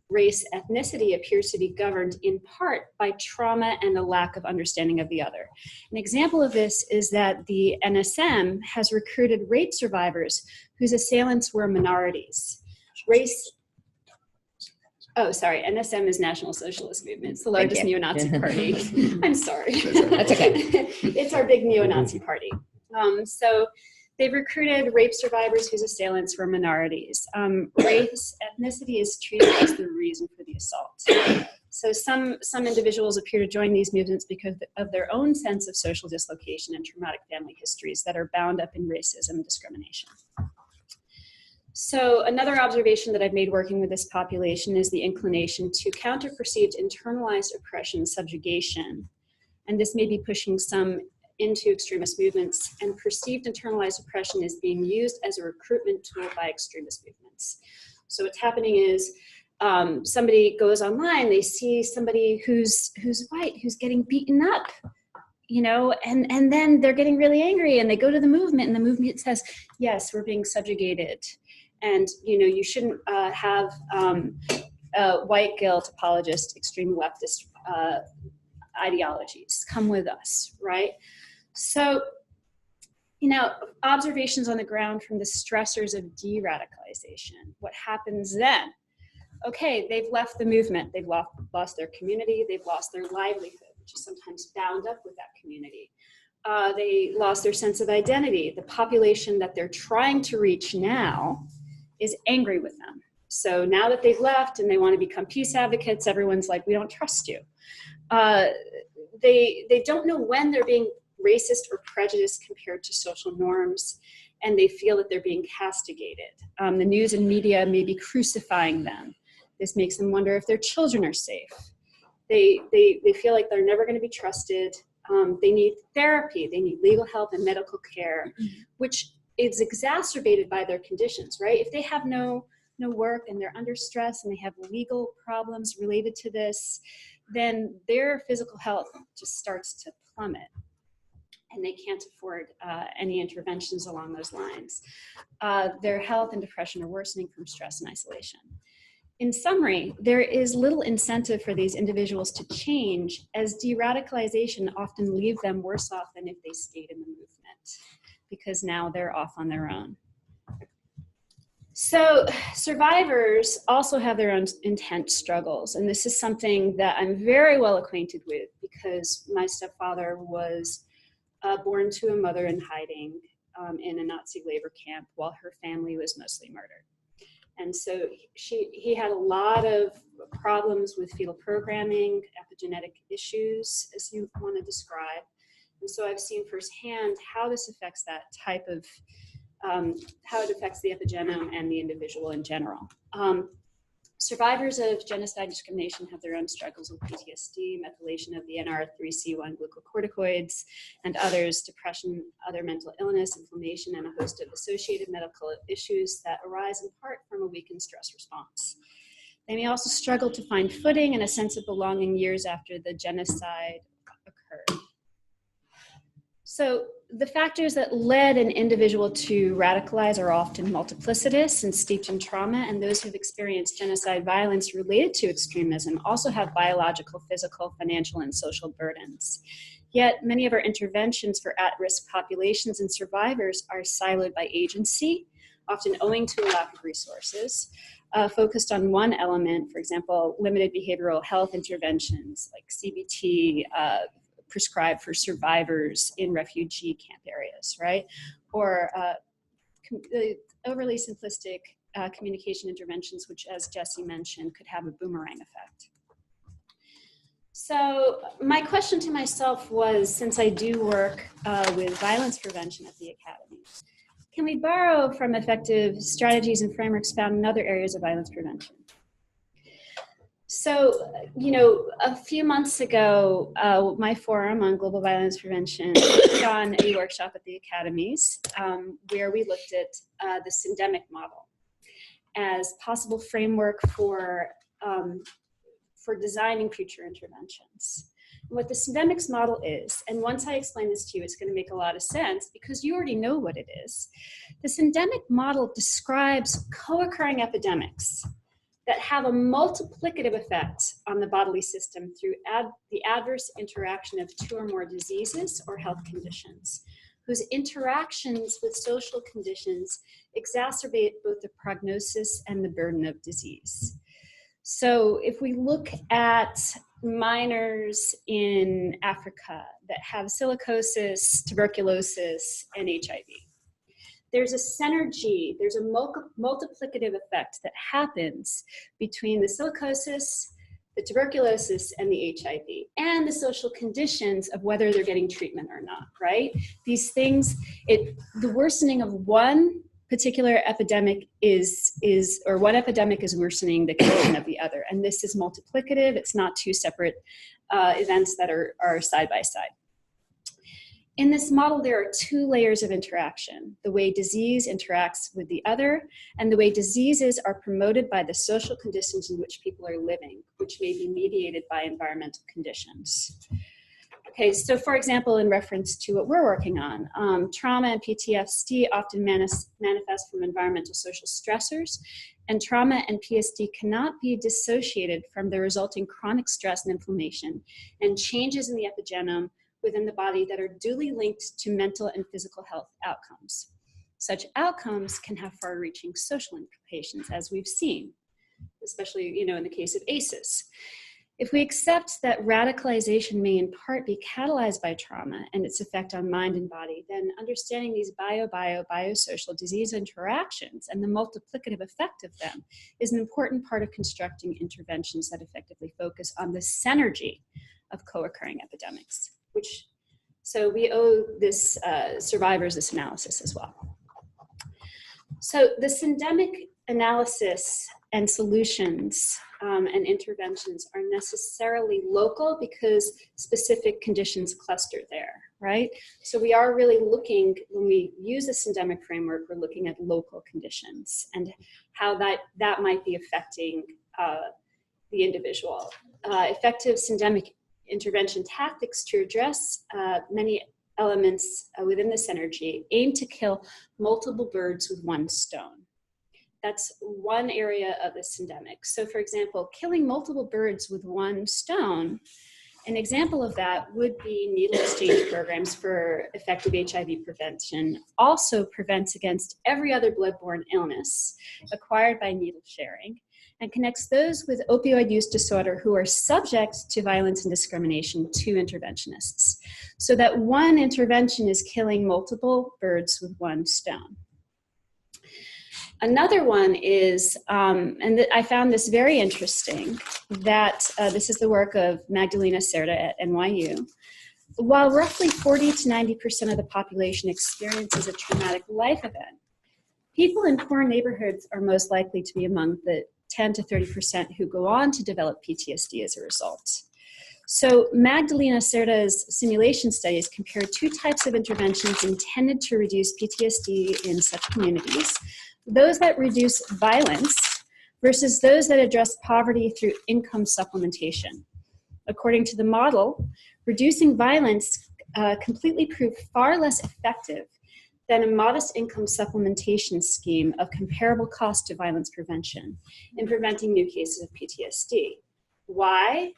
race, ethnicity appears to be governed in part by trauma and a lack of understanding of the other. An example of this is that the NSM has recruited rape survivors whose assailants were minorities. NSM is National Socialist Movement. It's the largest neo-Nazi party. I'm sorry. That's okay. It's our big neo-Nazi party. So they've recruited rape survivors whose assailants were minorities. Race, ethnicity is treated as the reason for the assault. So some individuals appear to join these movements because of their own sense of social dislocation and traumatic family histories that are bound up in racism and discrimination. So another observation that I've made working with this population is the inclination to counter perceived internalized oppression and subjugation. And this may be pushing some into extremist movements, and perceived internalized oppression is being used as a recruitment tool by extremist movements. So what's happening is somebody goes online, they see somebody who's white, who's getting beaten up, you know, and then they're getting really angry and they go to the movement, and the movement says, yes, we're being subjugated. And, you know, you shouldn't have white guilt apologist, extreme leftist ideologies. Come with us, right? So, you know, observations on the ground from the stressors of deradicalization. What happens then? Okay, they've left the movement. They've lost their community. They've lost their livelihood, which is sometimes bound up with that community. They lost their sense of identity. The population that they're trying to reach now is angry with them. So now that they've left and they want to become peace advocates, everyone's like, we don't trust you. They don't know when they're being racist or prejudiced compared to social norms, and they feel that they're being castigated. The news and media may be crucifying them. This makes them wonder if their children are safe. They feel like they're never going to be trusted. They need therapy, they need legal help and medical care, which is exacerbated by their conditions, right? If they have no work and they're under stress and they have legal problems related to this, then their physical health just starts to plummet, and they can't afford any interventions along those lines. Their health and depression are worsening from stress and isolation. In summary, there is little incentive for these individuals to change, as deradicalization often leaves them worse off than if they stayed in the movement, because now they're off on their own. So survivors also have their own intense struggles, and this is something that I'm very well acquainted with because my stepfather was born to a mother in hiding in a Nazi labor camp while her family was mostly murdered. And so he had a lot of problems with fetal programming, epigenetic issues, as you want to describe. And so I've seen firsthand how this affects that type of, how it affects the epigenome and the individual in general. Survivors of genocide discrimination have their own struggles with PTSD, methylation of the NR3C1 glucocorticoids, and others, depression, other mental illness, inflammation, and a host of associated medical issues that arise in part from a weakened stress response. They may also struggle to find footing and a sense of belonging years after the genocide occurred. So the factors that led an individual to radicalize are often multiplicitous and steeped in trauma, and those who've experienced genocide violence related to extremism also have biological, physical, financial, and social burdens. Yet many of our interventions for at-risk populations and survivors are siloed by agency, often owing to a lack of resources, focused on one element, for example, limited behavioral health interventions like CBT, prescribed for survivors in refugee camp areas, right? Or overly simplistic communication interventions, which, as Jesse mentioned, could have a boomerang effect. So my question to myself was, since I do work with violence prevention at the Academy, can we borrow from effective strategies and frameworks found in other areas of violence prevention? So, you know, a few months ago, my forum on global violence prevention put on a workshop at the academies where we looked at the syndemic model as possible framework for designing future interventions. What the syndemics model is, and once I explain this to you, it's going to make a lot of sense because you already know what it is. The syndemic model describes co-occurring epidemics that have a multiplicative effect on the bodily system through the adverse interaction of two or more diseases or health conditions, whose interactions with social conditions exacerbate both the prognosis and the burden of disease. So if we look at minors in Africa that have silicosis, tuberculosis, and HIV, there's a synergy, there's a multiplicative effect that happens between the silicosis, the tuberculosis, and the HIV, and the social conditions of whether they're getting treatment or not, right? These things, the worsening of one particular epidemic or one epidemic is worsening the condition of the other. And this is multiplicative. It's not two separate events that are side by side. In this model, there are two layers of interaction: the way disease interacts with the other, and the way diseases are promoted by the social conditions in which people are living, which may be mediated by environmental conditions. Okay, so for example, in reference to what we're working on, trauma and PTSD often manifest from environmental social stressors, and trauma and PSD cannot be dissociated from the resulting chronic stress and inflammation and changes in the epigenome within the body that are duly linked to mental and physical health outcomes. Such outcomes can have far-reaching social implications, as we've seen, especially in the case of ACEs. If we accept that radicalization may in part be catalyzed by trauma and its effect on mind and body, then understanding these biosocial disease interactions and the multiplicative effect of them is an important part of constructing interventions that effectively focus on the synergy of co-occurring epidemics. So we owe this survivors this analysis as well. So the syndemic analysis and solutions and interventions are necessarily local because specific conditions cluster there, right? So we are really looking, when we use a syndemic framework, we're looking at local conditions and how that might be affecting the individual. Effective syndemic intervention tactics to address many elements within this synergy aim to kill multiple birds with one stone. That's one area of the syndemic. So for example, killing multiple birds with one stone, an example of that would be needle exchange programs for effective HIV prevention. Also prevents against every other bloodborne illness acquired by needle sharing, and connects those with opioid use disorder who are subject to violence and discrimination to interventionists. So that one intervention is killing multiple birds with one stone. Another one is, and I found this very interesting, that this is the work of Magdalena Cerda at NYU. While roughly 40 to 90% of the population experiences a traumatic life event, people in poor neighborhoods are most likely to be among the 10 to 30% who go on to develop PTSD as a result. So Magdalena Cerda's simulation studies compared two types of interventions intended to reduce PTSD in such communities: those that reduce violence versus those that address poverty through income supplementation. According to the model, reducing violence completely proved far less effective than a modest income supplementation scheme of comparable cost to violence prevention in preventing new cases of PTSD. Why?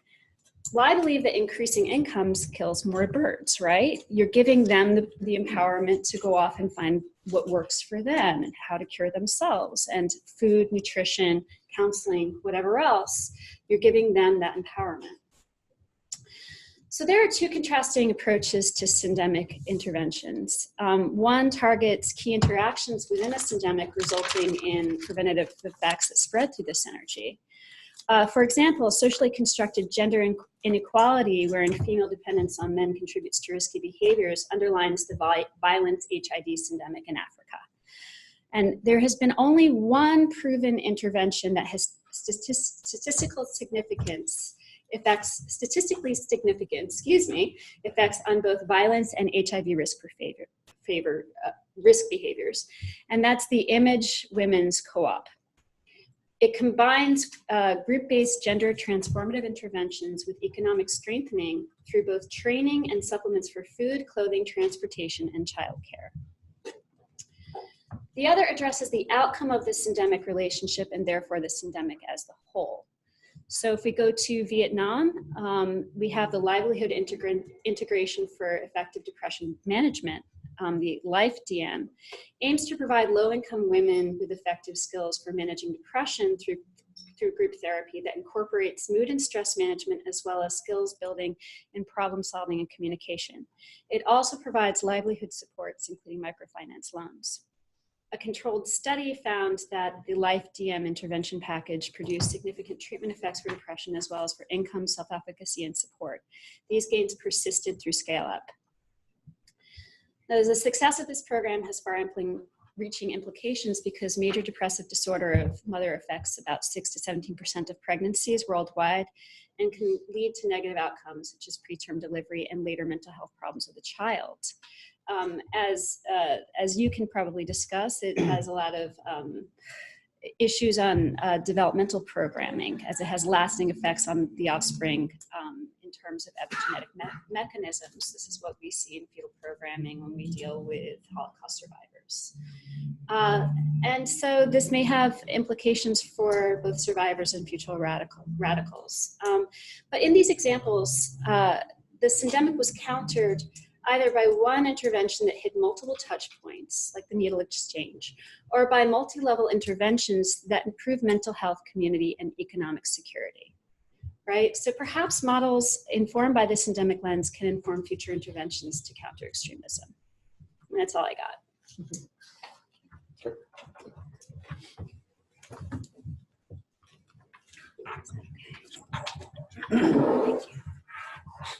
Well, I believe that increasing incomes kills more birds, right? You're giving them the empowerment to go off and find what works for them and how to cure themselves, and food, nutrition, counseling, whatever else, you're giving them that empowerment. So there are two contrasting approaches to syndemic interventions. One targets key interactions within a syndemic, resulting in preventative effects that spread through this energy. For example, socially constructed gender inequality, wherein female dependence on men contributes to risky behaviors, underlines the violent HIV syndemic in Africa. And there has been only one proven intervention that has statistically significant effects on both violence and HIV risk behaviors, and that's the Image Women's Co-op. It combines group-based gender transformative interventions with economic strengthening through both training and supplements for food, clothing, transportation, and childcare. The other addresses the outcome of the syndemic relationship and therefore the syndemic as the whole. So if we go to Vietnam, we have the livelihood integration for effective depression management. The LIFE DM aims to provide low-income women with effective skills for managing depression through group therapy that incorporates mood and stress management as well as skills building in problem solving and communication. It also provides livelihood supports, including microfinance loans. A controlled study found that the LIFE DM intervention package produced significant treatment effects for depression as well as for income, self-efficacy, and support. These gains persisted through scale-up. Now, the success of this program has far-reaching implications because major depressive disorder of mother affects about 6 to 17% of pregnancies worldwide and can lead to negative outcomes such as preterm delivery and later mental health problems with the child. As you can probably discuss, it has a lot of issues on developmental programming, as it has lasting effects on the offspring in terms of epigenetic mechanisms. This is what we see in fetal programming when we deal with Holocaust survivors. And so this may have implications for both survivors and future radicals. But in these examples, the syndemic was countered either by one intervention that hit multiple touch points, like the needle exchange, or by multi-level interventions that improve mental health, community, and economic security, right? So perhaps models informed by this syndemic lens can inform future interventions to counter extremism. And that's all I got. Thank you.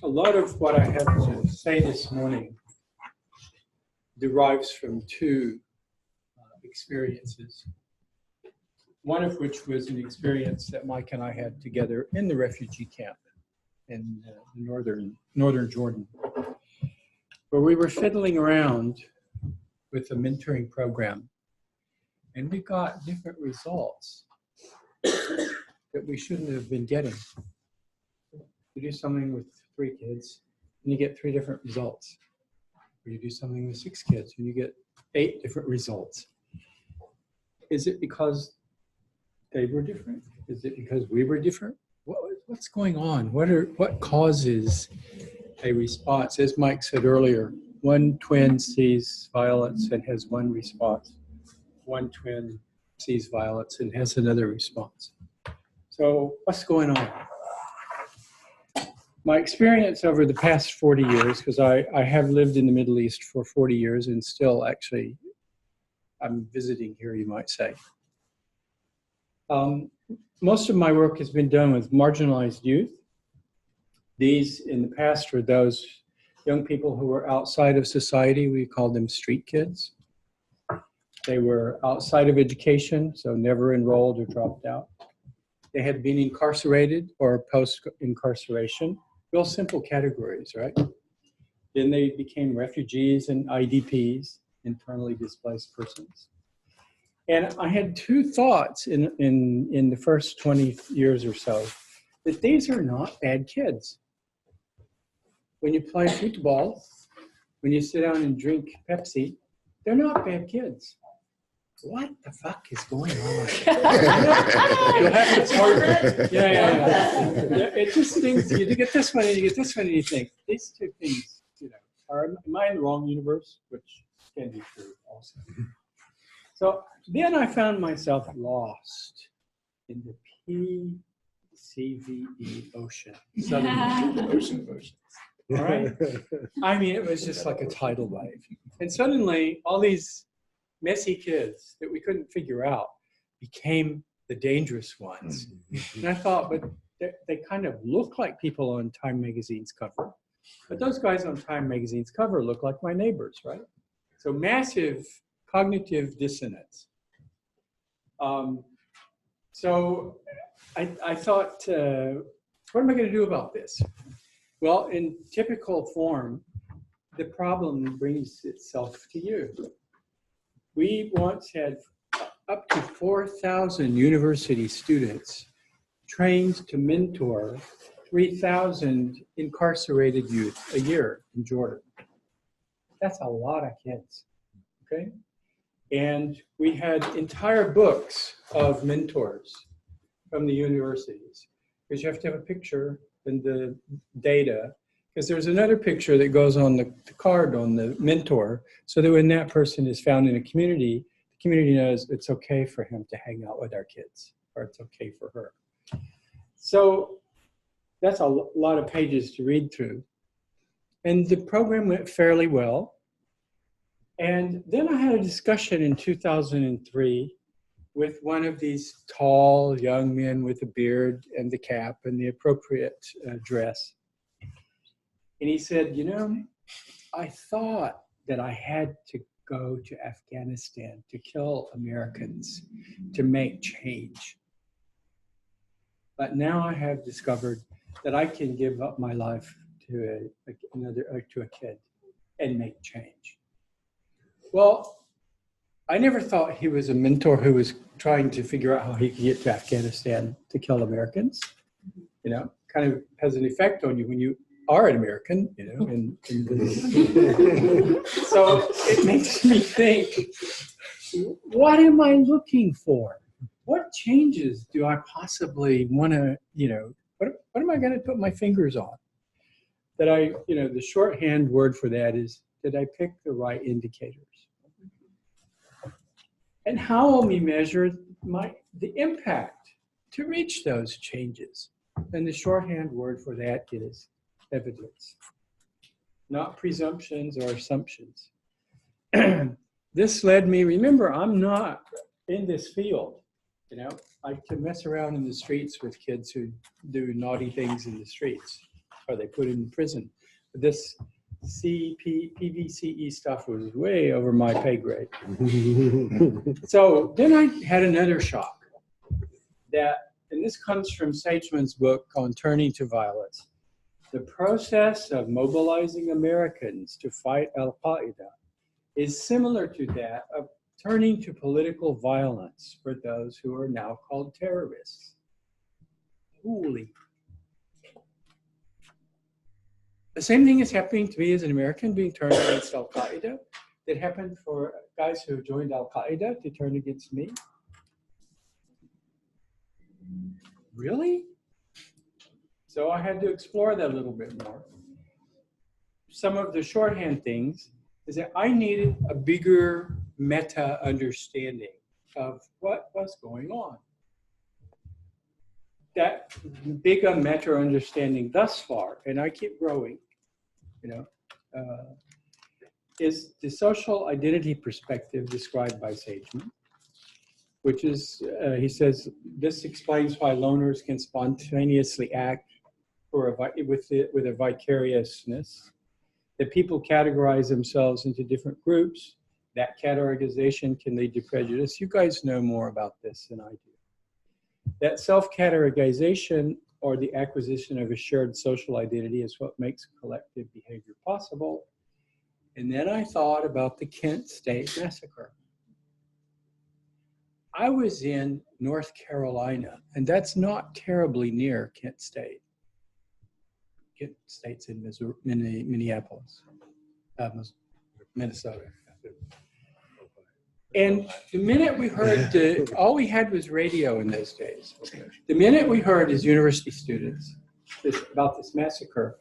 A lot of what I have to say this morning derives from two experiences. One of which was an experience that Mike and I had together in the refugee camp in northern Jordan, where we were fiddling around with a mentoring program, and we got different results that we shouldn't have been getting. You do something with 3 kids, and you get 3 different results. Or you do something with 6 kids, and you get 8 different results. Is it because they were different? Is it because we were different? What's going on? What causes a response? As Mike said earlier, one twin sees violence and has one response. One twin sees violence and has another response. So what's going on? My experience over the past 40 years, because I have lived in the Middle East for 40 years and still actually, I'm visiting here, you might say. Most of my work has been done with marginalized youth. These in the past were those young people who were outside of society. We called them street kids. They were outside of education, so never enrolled or dropped out. They had been incarcerated or post-incarceration. Real simple categories, right? Then they became refugees and IDPs, internally displaced persons. And I had 2 thoughts in the first 20 years or so, that these are not bad kids. When you play football, when you sit down and drink Pepsi, they're not bad kids. What the fuck is going on? It's hard. Yeah. It just things, you get this one and you get this one and you think, these 2 things, am I in the wrong universe? Which can be true also. So then I found myself lost in the PCVE ocean. Southern ocean. All right? I mean, it was just like a tidal wave. And suddenly, all these messy kids that we couldn't figure out became the dangerous ones. And I thought, but they kind of look like people on Time Magazine's cover. But those guys on Time Magazine's cover look like my neighbors, right? So massive cognitive dissonance. So I thought, what am I going to do about this? Well, in typical form, the problem brings itself to you. We once had up to 4,000 university students trained to mentor 3,000 incarcerated youth a year in Jordan. That's a lot of kids, okay? And we had entire books of mentors from the universities, because you have to have a picture and the data, because there's another picture that goes on the card on the mentor, so that when that person is found in a community, the community knows it's okay for him to hang out with our kids, or it's okay for her. So that's a lot of pages to read through. And the program went fairly well. And then I had a discussion in 2003 with one of these tall young men with a beard and the cap and the appropriate dress. And he said, you know, I thought that I had to go to Afghanistan to kill Americans to make change. But now I have discovered that I can give up my life to a kid and make change. Well, I never thought he was a mentor who was trying to figure out how he could get to Afghanistan to kill Americans. You know, kind of has an effect on you when you are an American, you know. So it makes me think, what am I looking for? What changes do I possibly want to, you know, what am I going to put my fingers on? That I, you know, the shorthand word for that is, did I pick the right indicators? And how will we measure the impact to reach those changes? And the shorthand word for that is evidence, not presumptions or assumptions. This led me, remember, I'm not in this field. You know, I can mess around in the streets with kids who do naughty things in the streets, or they put in prison. But this PVCE stuff was way over my pay grade. So then I had another shock that, and this comes from Sageman's book on Turning to Violence. The process of mobilizing Americans to fight Al-Qaeda is similar to that of turning to political violence for those who are now called terrorists. Holy. The same thing is happening to me as an American being turned against Al-Qaeda. That happened for guys who joined Al-Qaeda to turn against me. Really? So I had to explore that a little bit more. Some of the shorthand things is that I needed a bigger meta understanding of what was going on. That bigger meta understanding thus far, and I keep growing, you know, is the social identity perspective described by Sageman, which is, he says, this explains why loners can spontaneously act with a vicariousness, that people categorize themselves into different groups. That categorization can lead to prejudice. You guys know more about this than I do. That self-categorization, or the acquisition of a shared social identity, is what makes collective behavior possible. And then I thought about the Kent State Massacre. I was in North Carolina, and that's not terribly near Kent State. Kent State's in Minneapolis, Minnesota. And the minute we heard, all we had was radio in those days. The minute we heard as university students about this massacre,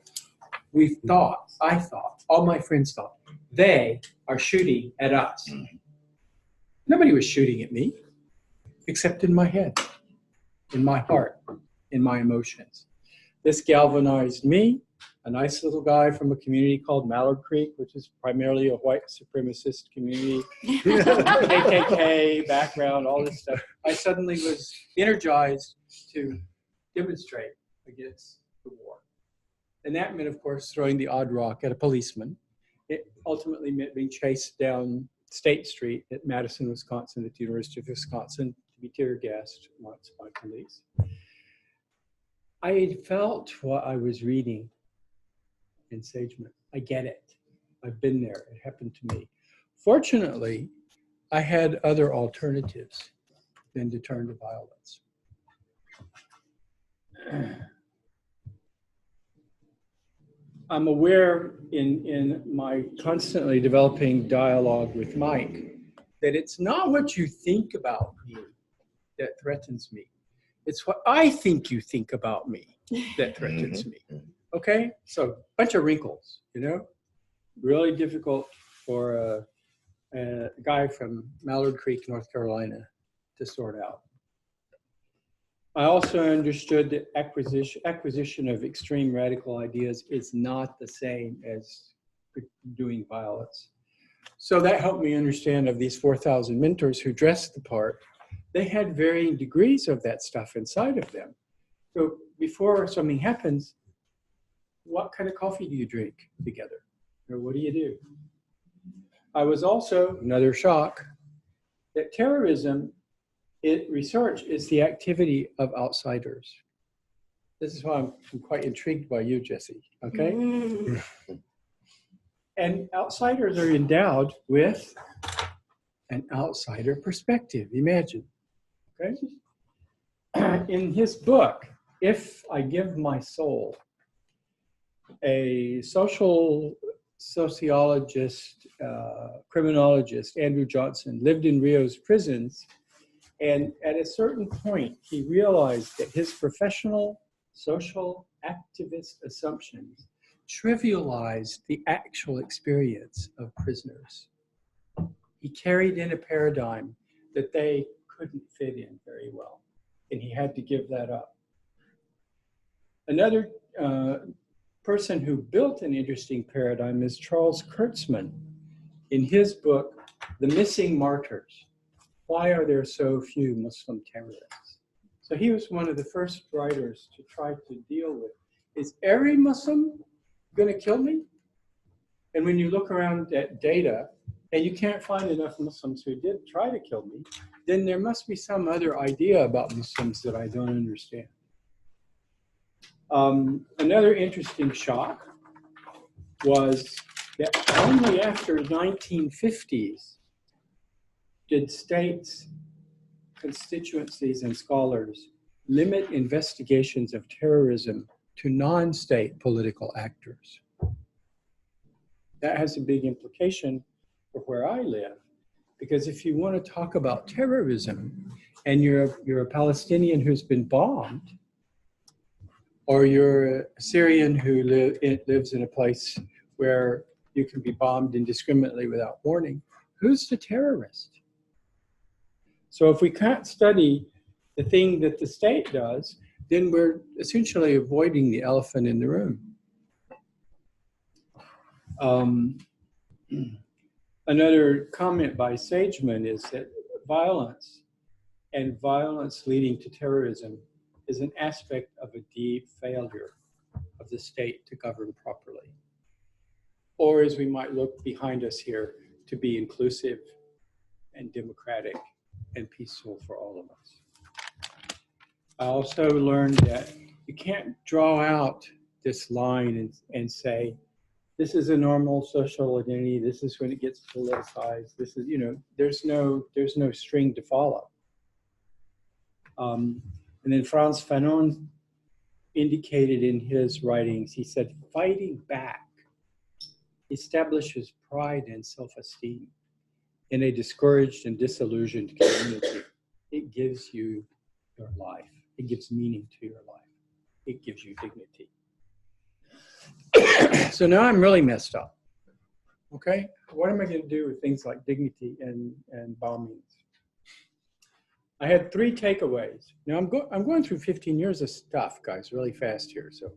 I thought, all my friends thought, they are shooting at us. Nobody was shooting at me, except in my head, in my heart, in my emotions. This galvanized me, a nice little guy from a community called Mallard Creek, which is primarily a white supremacist community, KKK background, all this stuff. I suddenly was energized to demonstrate against the war. And that meant, of course, throwing the odd rock at a policeman. It ultimately meant being chased down State Street at Madison, Wisconsin, at the University of Wisconsin, to be tear gassed once by police. I had felt what I was reading in Sageman. I get it. I've been there. It happened to me. Fortunately, I had other alternatives than to turn to violence. I'm aware in my constantly developing dialogue with Mike that it's not what you think about me that threatens me. It's what I think you think about me that threatens me. Okay? So, bunch of wrinkles, you know? Really difficult for a guy from Mallard Creek, North Carolina to sort out. I also understood that acquisition of extreme radical ideas is not the same as doing violence. So that helped me understand of these 4,000 mentors who dressed the part, they had varying degrees of that stuff inside of them. So before something happens, what kind of coffee do you drink together? Or what do you do? I was also, another shock, that terrorism research is the activity of outsiders. This is why I'm quite intrigued by you, Jesse, okay? And outsiders are endowed with an outsider perspective, imagine, okay? In his book, If I Give My Soul, a social sociologist, criminologist, Andrew Johnson, lived in Rio's prisons, and at a certain point, he realized that his professional, social, activist assumptions trivialized the actual experience of prisoners. He carried in a paradigm that they couldn't fit in very well, and he had to give that up. Another person who built an interesting paradigm is Charles Kurtzman. In his book, The Missing Martyrs, Why Are There So Few Muslim Terrorists? So he was one of the first writers to try to deal with, is every Muslim going to kill me? And when you look around at data, and you can't find enough Muslims who did try to kill me, then there must be some other idea about Muslims that I don't understand. Another interesting shock was that only after 1950s did states, constituencies, and scholars limit investigations of terrorism to non-state political actors. That has a big implication for where I live, because if you want to talk about terrorism and you're a Palestinian who's been bombed, or you're a Syrian who lives in a place where you can be bombed indiscriminately without warning, who's the terrorist? So if we can't study the thing that the state does, then we're essentially avoiding the elephant in the room. Another comment by Sageman is that violence and violence leading to terrorism is an aspect of a deep failure of the state to govern properly. Or as we might look behind us here, to be inclusive and democratic and peaceful for all of us. I also learned that you can't draw out this line and say, this is a normal social identity, this is when it gets politicized, this is, you know, there's no string to follow. And then Frantz Fanon indicated in his writings, he said, fighting back establishes pride and self-esteem in a discouraged and disillusioned community. It gives you your life. It gives meaning to your life. It gives you dignity. So now I'm really messed up. Okay? What am I going to do with things like dignity and bombings? I had 3 takeaways. Now I'm going through 15 years of stuff, guys, really fast here. So,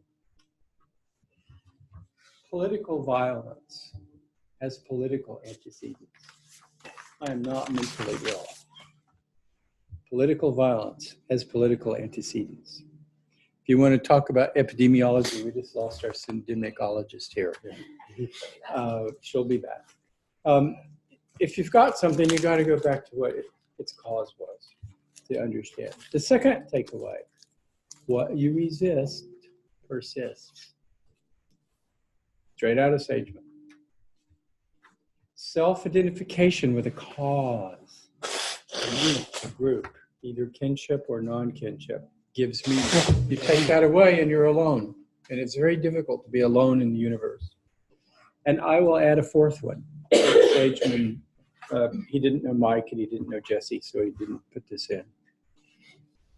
political violence has political antecedents. I am not mentally ill. Political violence has political antecedents. If you want to talk about epidemiology, we just lost our syndemicologist here. She'll be back. If you've got something, you got to go back to what its cause was to understand. The second takeaway, what you resist persists. Straight out of Sageman. Self-identification with a cause, a group, either kinship or non-kinship, gives meaning. You take that away and you're alone. And it's very difficult to be alone in the universe. And I will add a fourth one. Sageman He didn't know Mike and he didn't know Jesse, so he didn't put this in.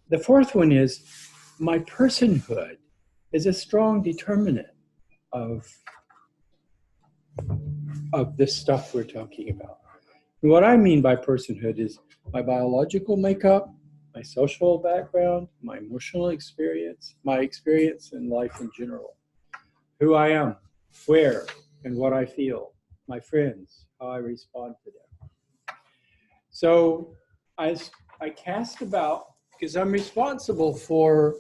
The fourth one is my personhood is a strong determinant of this stuff we're talking about. And what I mean by personhood is my biological makeup, my social background, my emotional experience, my experience in life in general, who I am, where and what I feel, my friends, how I respond to them. So I cast about, because I'm responsible for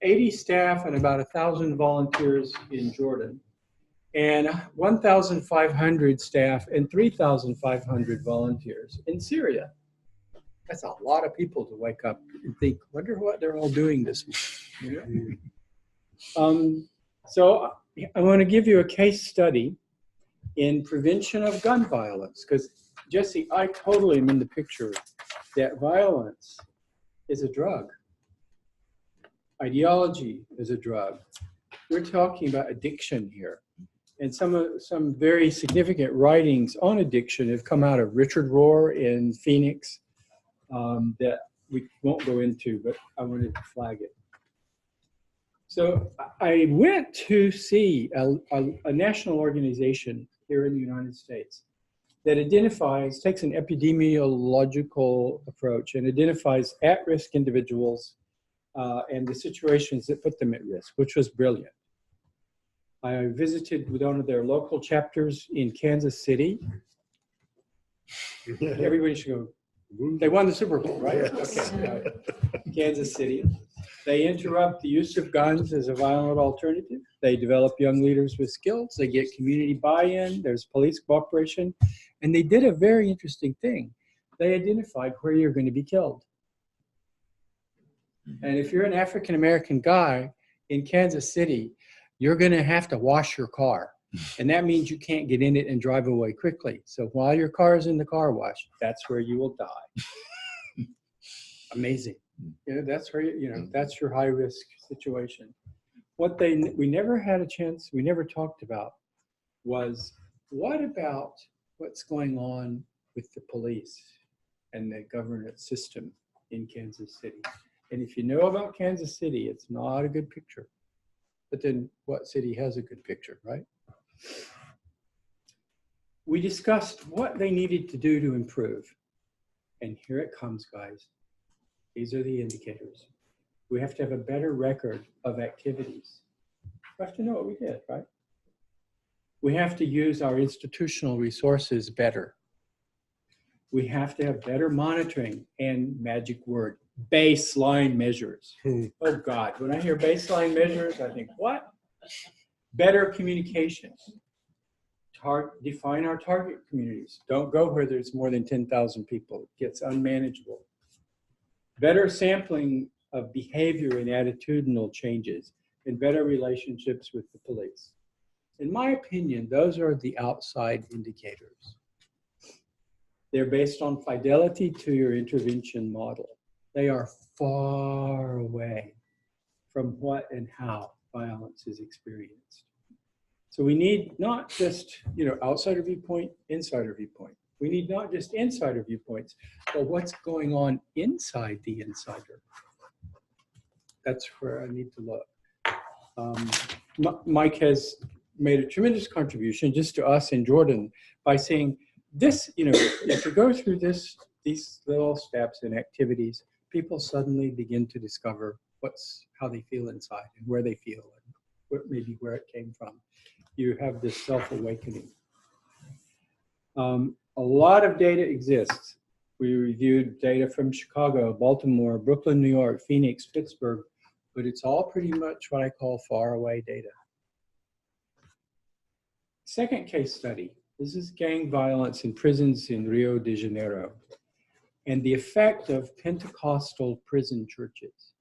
80 staff and about 1,000 volunteers in Jordan, and 1,500 staff and 3,500 volunteers in Syria. That's a lot of people to wake up and think, wonder what they're all doing this week. You know? So I want to give you a case study in prevention of gun violence, because Jesse, I totally am in the picture that violence is a drug. Ideology is a drug. We're talking about addiction here. And some very significant writings on addiction have come out of Richard Rohr in Phoenix that we won't go into, but I wanted to flag it. So I went to see a national organization here in the United States that takes an epidemiological approach and identifies at-risk individuals and the situations that put them at risk, which was brilliant. I visited with one of their local chapters in Kansas City. Everybody should go. They won the Super Bowl, right? Yes. Okay. Kansas City. They interrupt the use of guns as a violent alternative. They develop young leaders with skills. They get community buy-in. There's police cooperation. And they did a very interesting thing. They identified where you're going to be killed. And if you're an African-American guy in Kansas City, you're going to have to wash your car. And that means you can't get in it and drive away quickly. So while your car is in the car wash, that's where you will die. Amazing. You know, that's where, that's your high risk situation. What we never had a chance, we never talked about was, what about what's going on with the police and the governance system in Kansas City? And if you know about Kansas City, it's not a good picture. But then what city has a good picture, right? We discussed what they needed to do to improve. And here it comes, guys. These are the indicators. We have to have a better record of activities. We have to know what we did, right? We have to use our institutional resources better. We have to have better monitoring and magic word, baseline measures. Oh God, when I hear baseline measures, I think, what? Better communication. Define our target communities. Don't go where there's more than 10,000 people. It gets unmanageable. Better sampling of behavior and attitudinal changes, and better relationships with the police. In my opinion, those are the outside indicators. They're based on fidelity to your intervention model. They are far away from what and how violence is experienced. So we need not just, outsider viewpoint, insider viewpoint. We need not just insider viewpoints, but what's going on inside the insider. That's where I need to look. Mike has made a tremendous contribution just to us in Jordan by saying this, if you go through these little steps and activities, people suddenly begin to discover how they feel inside and where they feel and maybe where it came from. You have this self-awakening. A lot of data exists. We reviewed data from Chicago, Baltimore, Brooklyn, New York, Phoenix, Pittsburgh, but it's all pretty much what I call far away data. Second case study. This is gang violence in prisons in Rio de Janeiro and the effect of Pentecostal prison churches.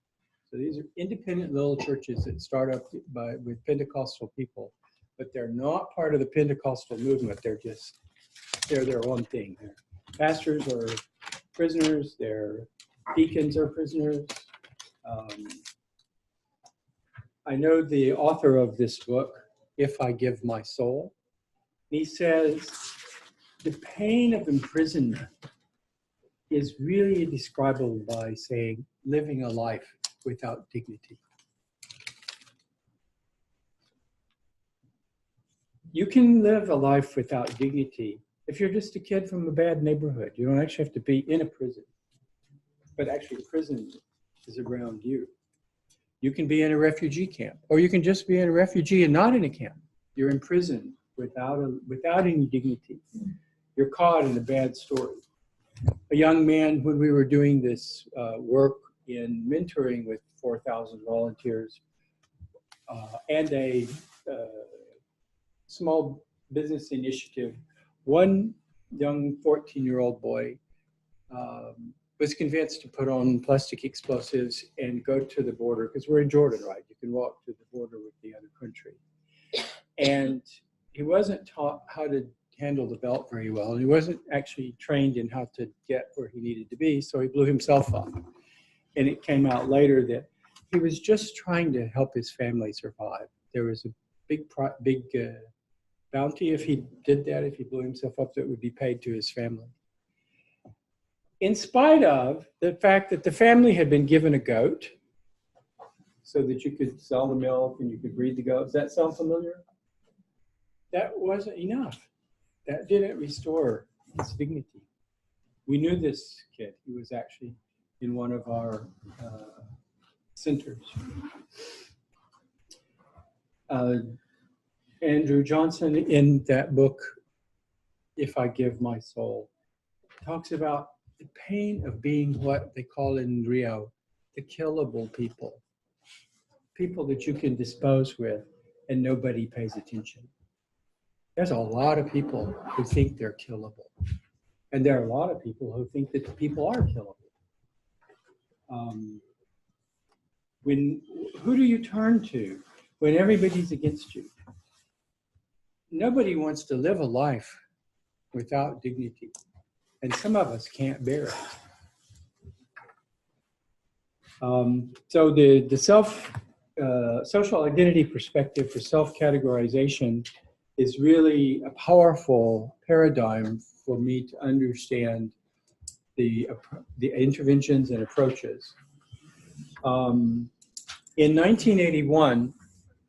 So these are independent little churches that start up with Pentecostal people, but they're not part of the Pentecostal movement. They're their own thing. Their pastors are prisoners, their deacons are prisoners. I know the author of this book, If I Give My Soul. He says, the pain of imprisonment is really describable by saying living a life without dignity. You can live a life without dignity if you're just a kid from a bad neighborhood. You don't actually have to be in a prison, but actually the prison is around you. You can be in a refugee camp, or you can just be in a refugee and not in a camp. You're in prison without any dignity. You're caught in a bad story. A young man, when we were doing this work in mentoring with 4,000 volunteers and a small business initiative, one young 14-year-old boy was convinced to put on plastic explosives and go to the border, because we're in Jordan, right? You can walk to the border with the other country. And he wasn't taught how to handle the belt very well. And he wasn't actually trained in how to get where he needed to be, so he blew himself up. And it came out later that he was just trying to help his family survive. There was a big bounty if he did that, if he blew himself up, that would be paid to his family. In spite of the fact that the family had been given a goat so that you could sell the milk and you could breed the goat. Does that sound familiar? That wasn't enough. That didn't restore his dignity. We knew this kid. He was actually in one of our centers. Andrew Johnson, in that book, If I Give My Soul, talks about the pain of being what they call in Rio, the killable people. People that you can dispose with and nobody pays attention. There's a lot of people who think they're killable. And there are a lot of people who think that the people are killable. Who do you turn to when everybody's against you? Nobody wants to live a life without dignity. And some of us can't bear it. So the social identity perspective for self-categorization is really a powerful paradigm for me to understand the interventions and approaches. In 1981,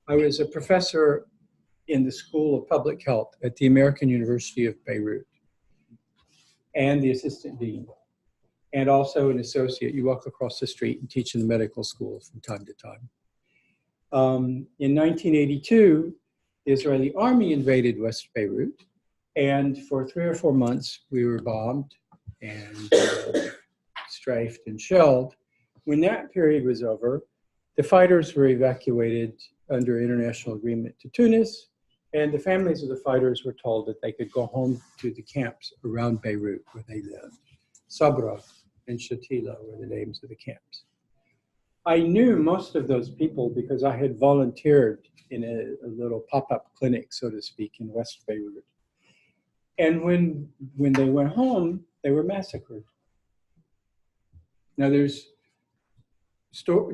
I was a professor in the School of Public Health at the American University of Beirut, and the assistant dean, and also an associate. You walk across the street and teach in the medical school from time to time. In 1982, the Israeli army invaded West Beirut, and for 3 or 4 months, we were bombed and strafed and shelled. When that period was over, the fighters were evacuated under international agreement to Tunis, and the families of the fighters were told that they could go home to the camps around Beirut where they lived. Sabra and Shatila were the names of the camps. I knew most of those people because I had volunteered in a little pop-up clinic, so to speak, in West Beirut. And when they went home, they were massacred. Now there's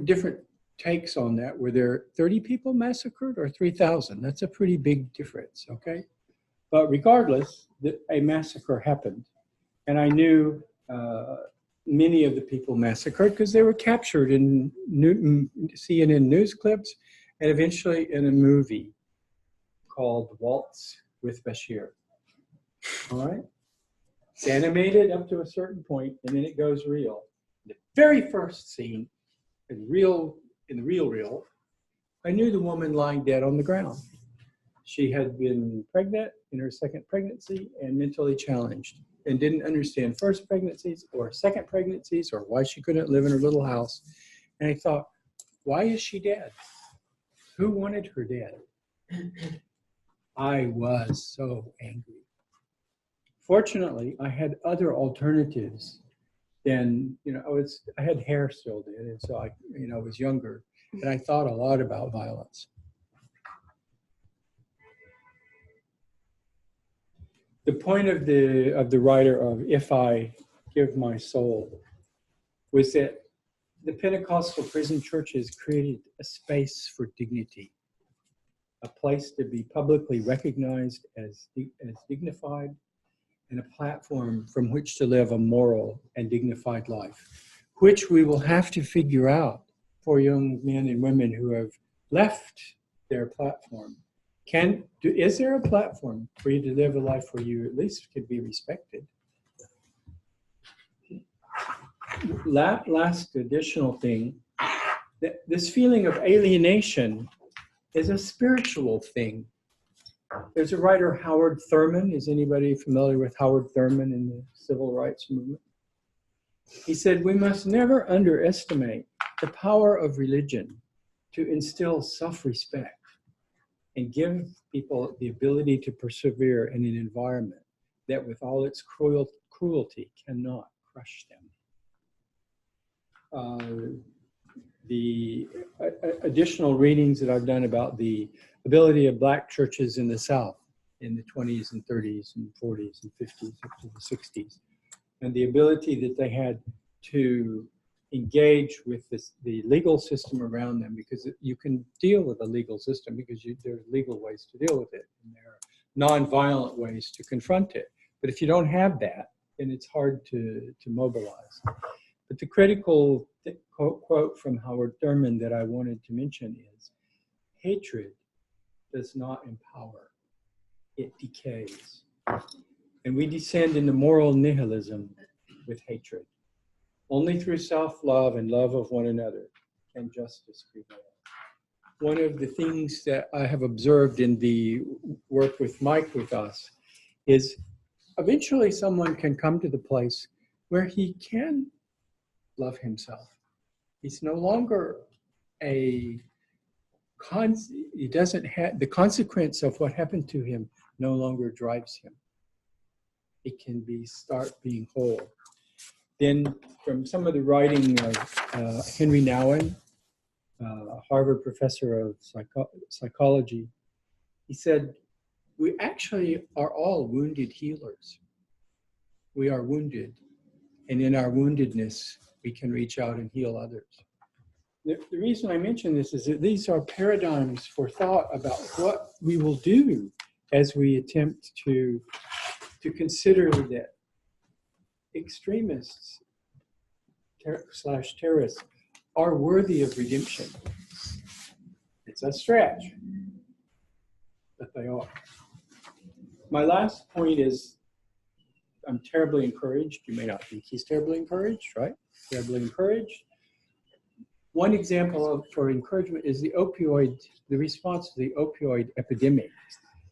different takes on that. Were there 30 people massacred or 3,000? That's a pretty big difference, okay? But regardless, a massacre happened. And I knew many of the people massacred because they were captured in CNN news clips and eventually in a movie called Waltz with Bashir. All right? It's animated up to a certain point and then it goes real. The very first scene in the real, I knew the woman lying dead on the ground. She had been pregnant in her second pregnancy and mentally challenged and didn't understand first pregnancies or second pregnancies or why she couldn't live in her little house. And I thought, why is she dead? Who wanted her dead? I was so angry. Fortunately, I had other alternatives than, I had hair still then, and so I was younger, and I thought a lot about violence. The point of the writer of If I Give My Soul was that the Pentecostal prison churches created a space for dignity, a place to be publicly recognized as dignified, and a platform from which to live a moral and dignified life, which we will have to figure out for young men and women who have left their platform. Is there a platform for you to live a life where you at least could be respected? Last additional thing, this feeling of alienation is a spiritual thing. There's a writer, Howard Thurman. Is anybody familiar with Howard Thurman in the civil rights movement? He said, we must never underestimate the power of religion to instill self-respect and give people the ability to persevere in an environment that with all its cruelty cannot crush them. The additional readings that I've done about the ability of Black churches in the South in the 20s and 30s and 40s and 50s up to the 60s, and the ability that they had to engage with the legal system around them, because you can deal with a legal system because there are legal ways to deal with it, and there are non-violent ways to confront it. But if you don't have that, then it's hard to mobilize. But the critical quote from Howard Thurman that I wanted to mention is, hatred does not empower, it decays. And we descend into moral nihilism with hatred. Only through self-love and love of one another can justice prevail. One of the things that I have observed in the work with Mike with us is eventually someone can come to the place where he can love himself. He's no longer he doesn't have, the consequence of what happened to him no longer drives him. It can start being whole. Then from some of the writing of Henry Nouwen, a Harvard professor of psychology, he said, we actually are all wounded healers. We are wounded, and in our woundedness, we can reach out and heal others. The reason I mention this is that these are paradigms for thought about what we will do as we attempt to consider that extremists / terrorists are worthy of redemption. It's a stretch, but they are. My last point is, I'm terribly encouraged. You may not think he's terribly encouraged, right? Terribly encouraged. One example for encouragement is the response to the opioid epidemic.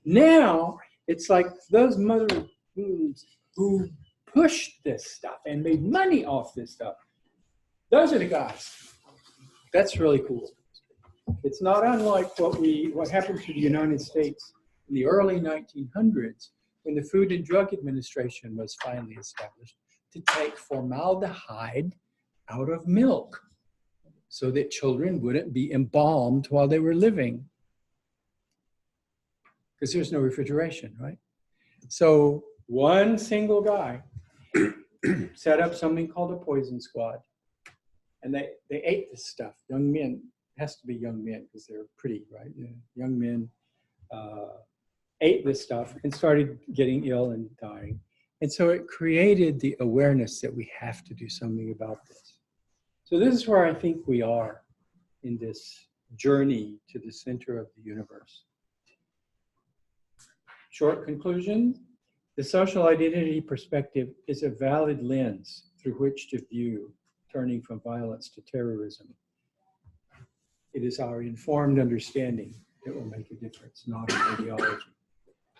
Now, it's like those mother who pushed this stuff and made money off this stuff. Those are the guys. That's really cool. It's not unlike what happened to the United States in the early 1900s when the Food and Drug Administration was finally established to take formaldehyde out of milk so that children wouldn't be embalmed while they were living. Because there's no refrigeration, right? So one single guy set up something called a poison squad. And they ate this stuff. Young men, it has to be young men because they're pretty, right? Young men ate this stuff and started getting ill and dying. And so it created the awareness that we have to do something about this. So this is where I think we are in this journey to the center of the universe. Short conclusion, the social identity perspective is a valid lens through which to view turning from violence to terrorism. It is our informed understanding that will make a difference, not an ideology.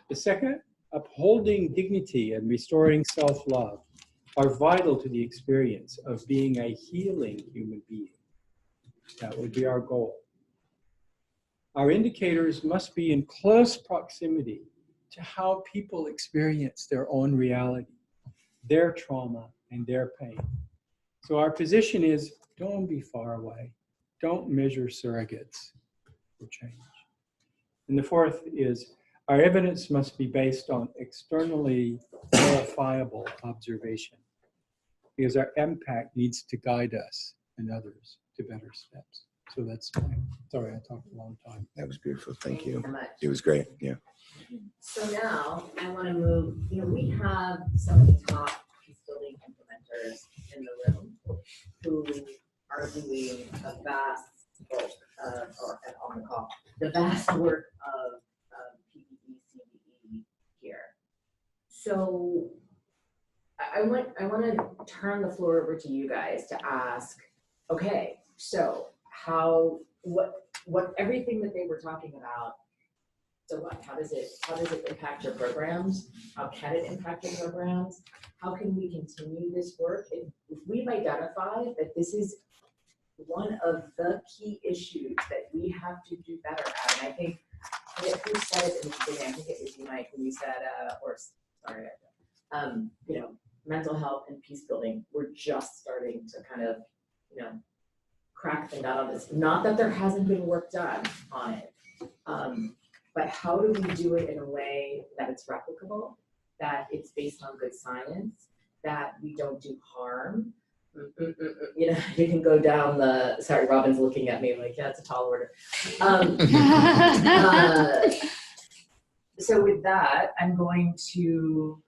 The second, upholding dignity and restoring self-love are vital to the experience of being a healing human being. That would be our goal. Our indicators must be in close proximity to how people experience their own reality, their trauma, and their pain. So our position is, don't be far away. Don't measure surrogates for change. And the fourth is, our evidence must be based on externally verifiable observation, because our impact needs to guide us and others to better steps. So that's fine. Sorry, I talked a long time. That was beautiful. Thank you. so much. It was great. Yeah. So now I want to move, we have some of the top peacebuilding implementers in the room who are doing a vast work or on the call, the vast work of PPE, CVE here. So I want to turn the floor over to you guys to ask, okay, so what everything that they were talking about, so what, how does it impact your programs? How can it impact your programs? How can we continue this work? If we've identified that this is one of the key issues that we have to do better at, and I think who said it in the beginning, I think it was you, Mike, when you said, mental health and peace building, we're just starting to kind of, crack the nut on this. Not that there hasn't been work done on it, but how do we do it in a way that it's replicable, that it's based on good science, that we don't do harm? You can go down the, sorry, Robin's looking at me like, yeah, it's a tall order. So with that, I'm going to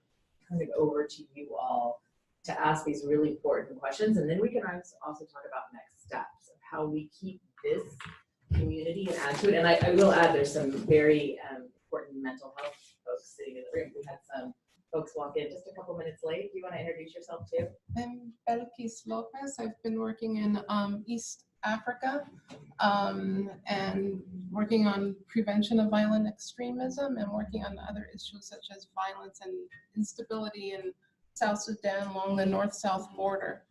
turn it over to you all to ask these really important questions, and then we can also talk about next steps of how we keep this community and add to it. And I will add, there's some very important mental health folks sitting in the room. We had some folks walk in just a couple minutes late. Do you want to introduce yourself too? I'm Belkis Lopez. I've been working in East Africa and working on prevention of violent extremism and working on other issues such as violence and instability in South Sudan along the north-south border.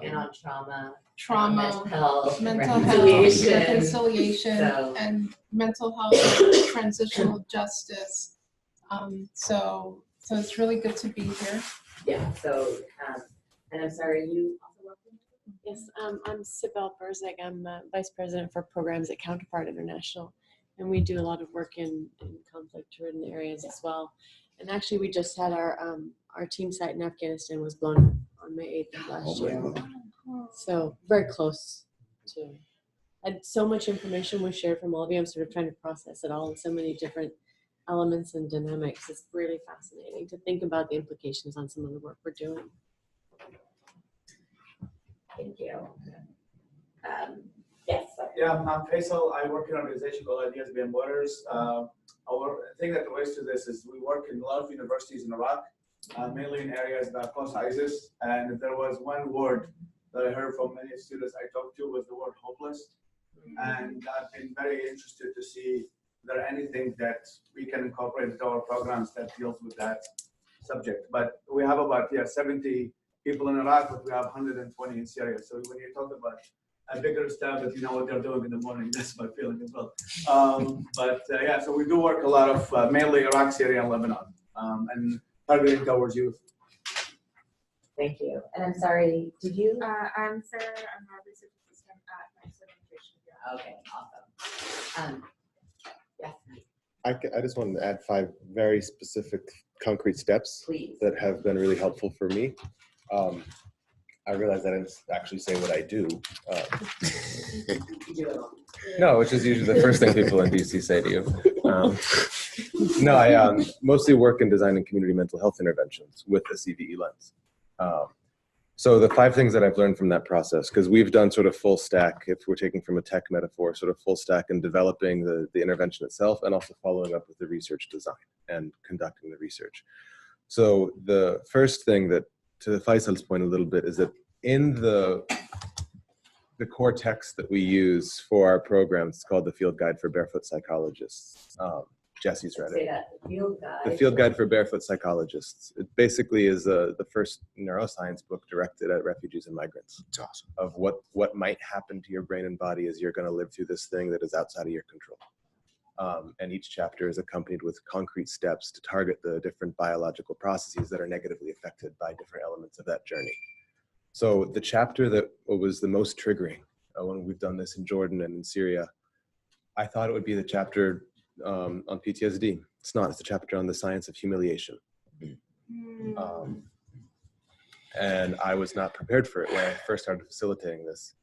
And on trauma, mental health, reconciliation, and mental health, transitional justice. So it's really good to be here. Yeah, so, and I'm sorry, you also work in? Yes, I'm Sibel Berzeg. I'm Vice President for Programs at Counterpart International, and we do a lot of work in conflict-ridden areas as well. And actually, we just had our team site in Afghanistan was blown up on May 8th of last year. So very close to. And so much information was shared from all of you. I'm sort of trying to process it all in so many different elements and dynamics. It's really fascinating to think about the implications on some of the work we're doing. Thank you. Yes. Yeah, I'm Faisal. I work in an organization called Ideas Beyond Borders. Our thing that relates to this is we work in a lot of universities in Iraq, mainly in areas that are close to ISIS. And if there was one word that I heard from many students I talked to was the word hopeless. And I've been very interested to see if there are anything that we can incorporate into our programs that deals with that subject. But we have about 70 people in Iraq, but we have 120 in Syria. So when you talk about a bigger staff that you know what they're doing in the morning, that's my feeling as well. Yeah, so we do work a lot of mainly Iraq, Syria, and Lebanon, and targeting towards youth. Thank you. And I'm sorry, did you? I'm Sarah. I'm a research assistant at Nice Education. Okay, awesome. Yes. I just wanted to add 5 very specific concrete steps that have been really helpful for me. I realized I didn't actually say what I do. No, which is usually the first thing people in DC say to you. No, I mostly work in designing community mental health interventions with a CVE lens. So the 5 things that I've learned from that process, because we've done sort of full stack, if we're taking from a tech metaphor, sort of full stack in developing the intervention itself and also following up with the research design and conducting the research. So the first thing that, to Faisal's point a little bit, is that in the core text that we use for our programs, it's called the Field Guide for Barefoot Psychologists. Jesse's read it. The Field Guide for Barefoot Psychologists. It basically is the first neuroscience book directed at refugees and migrants. It's awesome. Of what might happen to your brain and body as you're going to live through this thing that is outside of your control. And each chapter is accompanied with concrete steps to target the different biological processes that are negatively affected by different elements of that journey. So the chapter that was the most triggering when we've done this in Jordan and in Syria, I thought it would be the chapter on PTSD. It's not. It's the chapter on the science of humiliation. And I was not prepared for it when I first started facilitating this.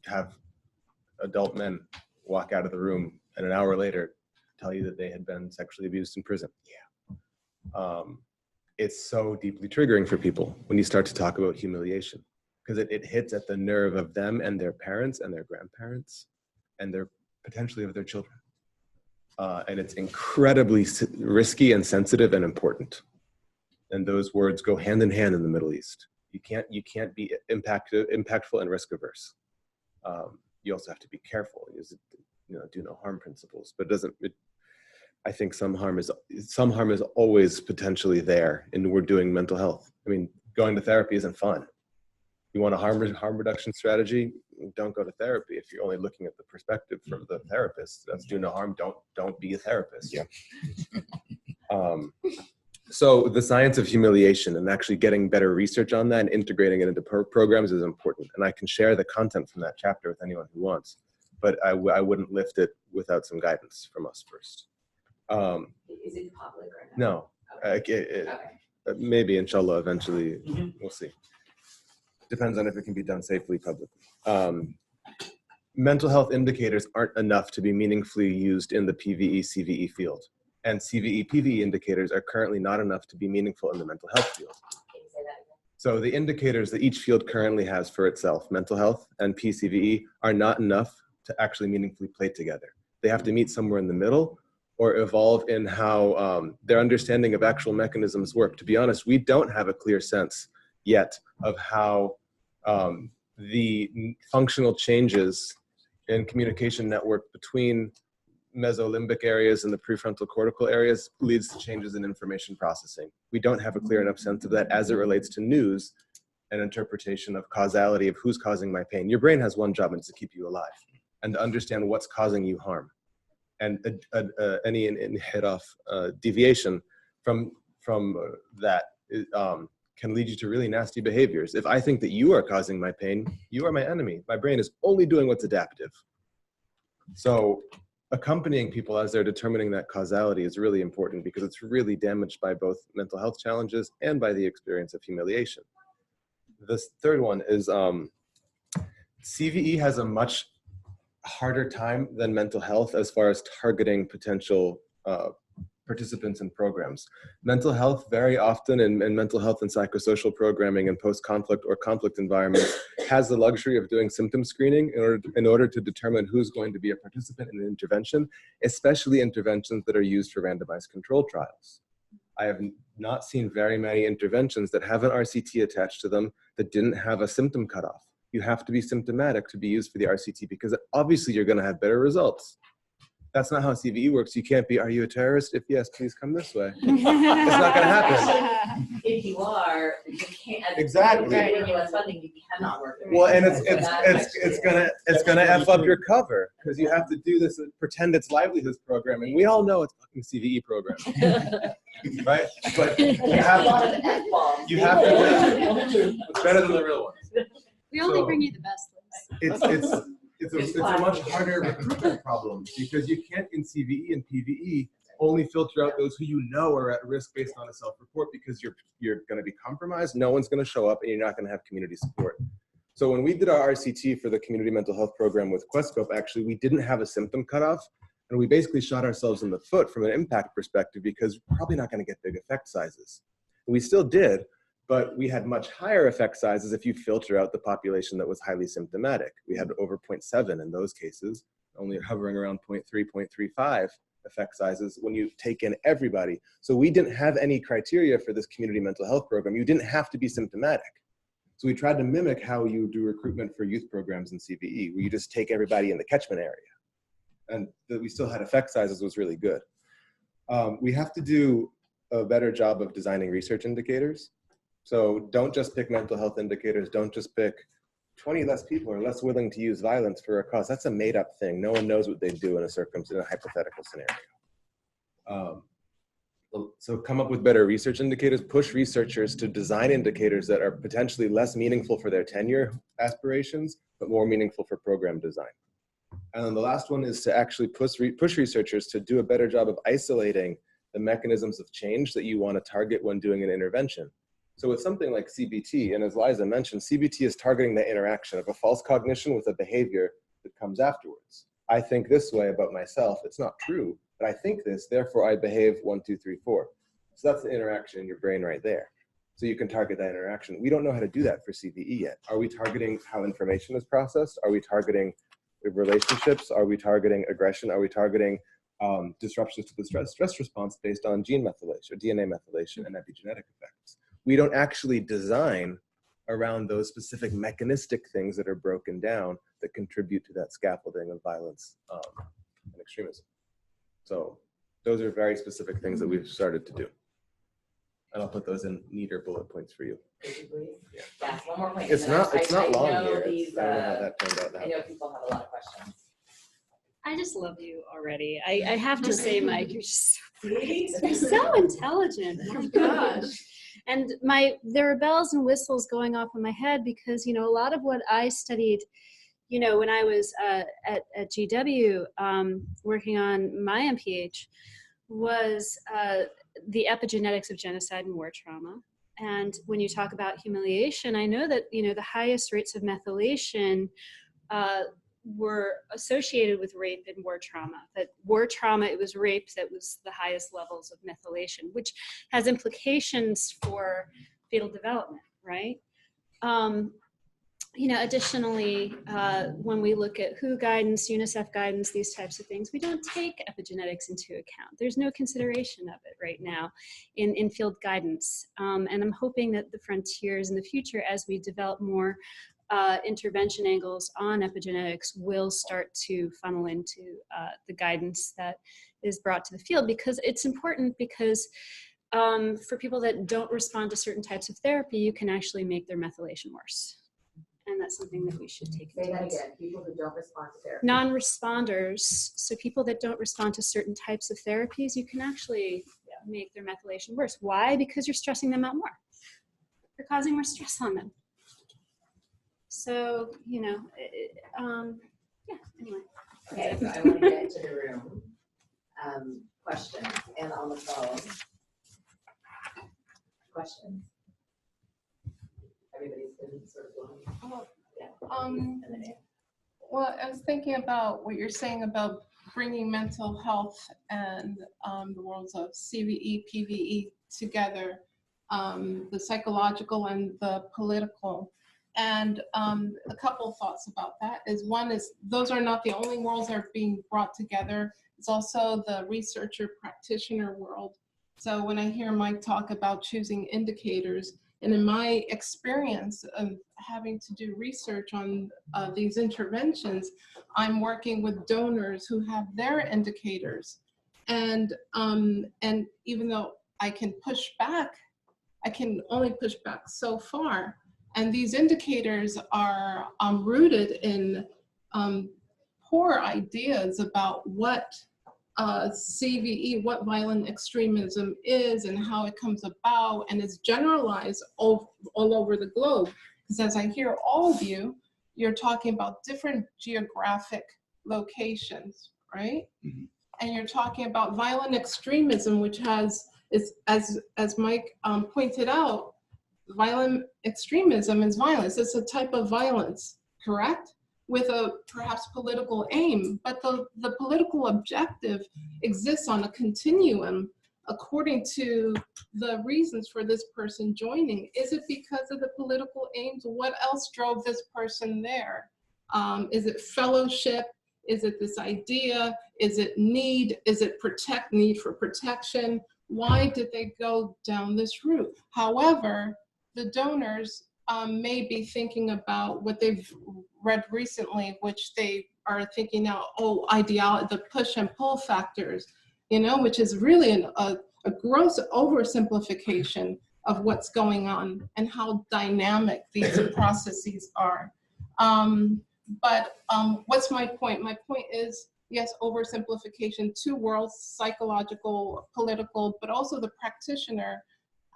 have adult men walk out of the room and an hour later tell you that they had been sexually abused in prison. Yeah. It's so deeply triggering for people when you start to talk about humiliation, because it hits at the nerve of them and their parents and their grandparents and their potentially of their children. And it's incredibly risky and sensitive and important. And those words go hand in hand in the Middle East. You can't be impactful and risk averse. You also have to be careful. Do no harm principles, but I think some harm is always potentially there, and we're doing mental health. I mean, going to therapy isn't fun. You want a harm reduction strategy? Don't go to therapy if you're only looking at the perspective from the therapist. That's do no harm. Don't be a therapist. Yeah. So the science of humiliation and actually getting better research on that and integrating it into programs is important. And I can share the content from that chapter with anyone who wants, but I wouldn't lift it without some guidance from us first. Is it public or no? Maybe, inshallah, eventually, we'll see. Depends on if it can be done safely publicly. Mental health indicators aren't enough to be meaningfully used in the PVE, CVE field. And CVE, PVE indicators are currently not enough to be meaningful in the mental health field. So the indicators that each field currently has for itself, mental health and PCVE, are not enough to actually meaningfully play together. They have to meet somewhere in the middle or evolve in how their understanding of actual mechanisms work. To be honest, we don't have a clear sense yet of how the functional changes in communication network between mesolimbic areas and the prefrontal cortical areas leads to changes in information processing. We don't have a clear enough sense of that as it relates to news and interpretation of causality of who's causing my pain. Your brain has one job, and it's to keep you alive and to understand what's causing you harm. And any head-off deviation from that can lead you to really nasty behaviors. If I think that you are causing my pain, you are my enemy. My brain is only doing what's adaptive. So accompanying people as they're determining that causality is really important, because it's really damaged by both mental health challenges and by the experience of humiliation. This third one is CVE has a much harder time than mental health as far as targeting potential participants in programs. Mental health very often in mental health and psychosocial programming in post-conflict or conflict environments has the luxury of doing symptom screening in order to determine who's going to be a participant in an intervention, especially interventions that are used for randomized controlled trials. I have not seen very many interventions that have an RCT attached to them that didn't have a symptom cutoff. You have to be symptomatic to be used for the RCT, because obviously you're going to have better results. That's not how CVE works. You can't be, are you a terrorist? If yes, please come this way. It's not going to happen. If you are, you can't. Exactly. Right. In U.S. funding, you cannot work. Well, and it's gonna f up your cover, because you have to do this pretend it's livelihoods programming. We all know it's fucking CVE programming, right? But you have to do it's better than the real ones. We only bring you the best ones. It's a much harder recruitment problem, because you can't in CVE and PVE only filter out those who you know are at risk based on a self-report, because you're going to be compromised, no one's going to show up, and you're not going to have community support. So when we did our RCT for the community mental health program with Questscope, actually we didn't have a symptom cutoff, and we basically shot ourselves in the foot from an impact perspective, because we're probably not going to get big effect sizes. And we still did, but we had much higher effect sizes if you filter out the population that was highly symptomatic. We had over 0.7 in those cases, only hovering around 0.3, 0.35 effect sizes when you take in everybody. So we didn't have any criteria for this community mental health program. You didn't have to be symptomatic. So we tried to mimic how you do recruitment for youth programs in CVE, where you just take everybody in the catchment area. And that we still had effect sizes was really good. We have to do a better job of designing research indicators. So don't just pick mental health indicators. Don't just pick 20 less people are less willing to use violence for a cause. That's a made up thing. No one knows what they'd do in a hypothetical scenario. So come up with better research indicators, push researchers to design indicators that are potentially less meaningful for their tenure aspirations, but more meaningful for program design. And then the last one is to actually push researchers to do a better job of isolating the mechanisms of change that you want to target when doing an intervention. So with something like CBT, and as Liza mentioned, CBT is targeting the interaction of a false cognition with a behavior that comes afterwards. I think this way about myself. It's not true, but I think this, therefore I behave 1, 2, 3, 4. So that's the interaction in your brain right there. So you can target that interaction. We don't know how to do that for CVE yet. Are we targeting how information is processed? Are we targeting relationships? Are we targeting aggression? Are we targeting disruptions to the stress response based on gene methylation or DNA methylation and epigenetic effects? We don't actually design around those specific mechanistic things that are broken down that contribute to that scaffolding of violence and extremism. So those are very specific things that we've started to do. And I'll put those in neater bullet points for you. Yeah. Yes, one more point. It's not long know here. These, I don't know how that turned out. I know people have a lot of questions. I just love you already. I have to say, Mike, you're just you're so intelligent. Oh my gosh. And there are bells and whistles going off in my head because, you know, a lot of what I studied, you know, when I was at GW working on my MPH was the epigenetics of genocide and war trauma. And when you talk about humiliation, I know that, you know, the highest rates of methylation were associated with rape and war trauma. That war trauma, it was rape that was the highest levels of methylation, which has implications for fetal development, right? You know, additionally, when we look at WHO guidance, UNICEF guidance, these types of things, we don't take epigenetics into account. There's no consideration of it right now in field guidance. And I'm hoping that the frontiers in the future, as we develop more intervention angles on epigenetics, will start to funnel into the guidance that is brought to the field, because it's important, because for people that don't respond to certain types of therapy, you can actually make their methylation worse. And that's something that we should take into account. Say that again, people who don't respond to therapy. Non-responders, so people that don't respond to certain types of therapies, you can actually make their methylation worse. Why? Because you're stressing them out more. You're causing more stress on them. So, you know, yeah, anyway. Okay, so I want to get into the room. Questions, and on the phone. Questions? Everybody's been sort of going. Yeah. Well, I was thinking about what you're saying about bringing mental health and the worlds of CVE, PVE together, the psychological and the political. And a couple of thoughts about that is, one is those are not the only worlds that are being brought together. It's also the researcher practitioner world. So when I hear Mike talk about choosing indicators, and in my experience of having to do research on these interventions, I'm working with donors who have their indicators. And even though I can push back, I can only push back so far. And these indicators are rooted in poor ideas about what CVE, what violent extremism is and how it comes about, and it's generalized all over the globe. Because as I hear all of you, you're talking about different geographic locations, right? Mm-hmm. And you're talking about violent extremism, which is as Mike pointed out, violent extremism is violence. It's a type of violence, correct? With a perhaps political aim, but the political objective exists on a continuum according to the reasons for this person joining. Is it because of the political aims? What else drove this person there? Is it fellowship? Is it this idea? Is it need? Is it need for protection? Why did they go down this route? However, the donors may be thinking about what they've read recently, which they are thinking now, ideology, the push and pull factors, you know, which is really a gross oversimplification of what's going on and how dynamic these processes are. But what's my point? My point is, yes, oversimplification, two worlds, psychological, political, but also the practitioner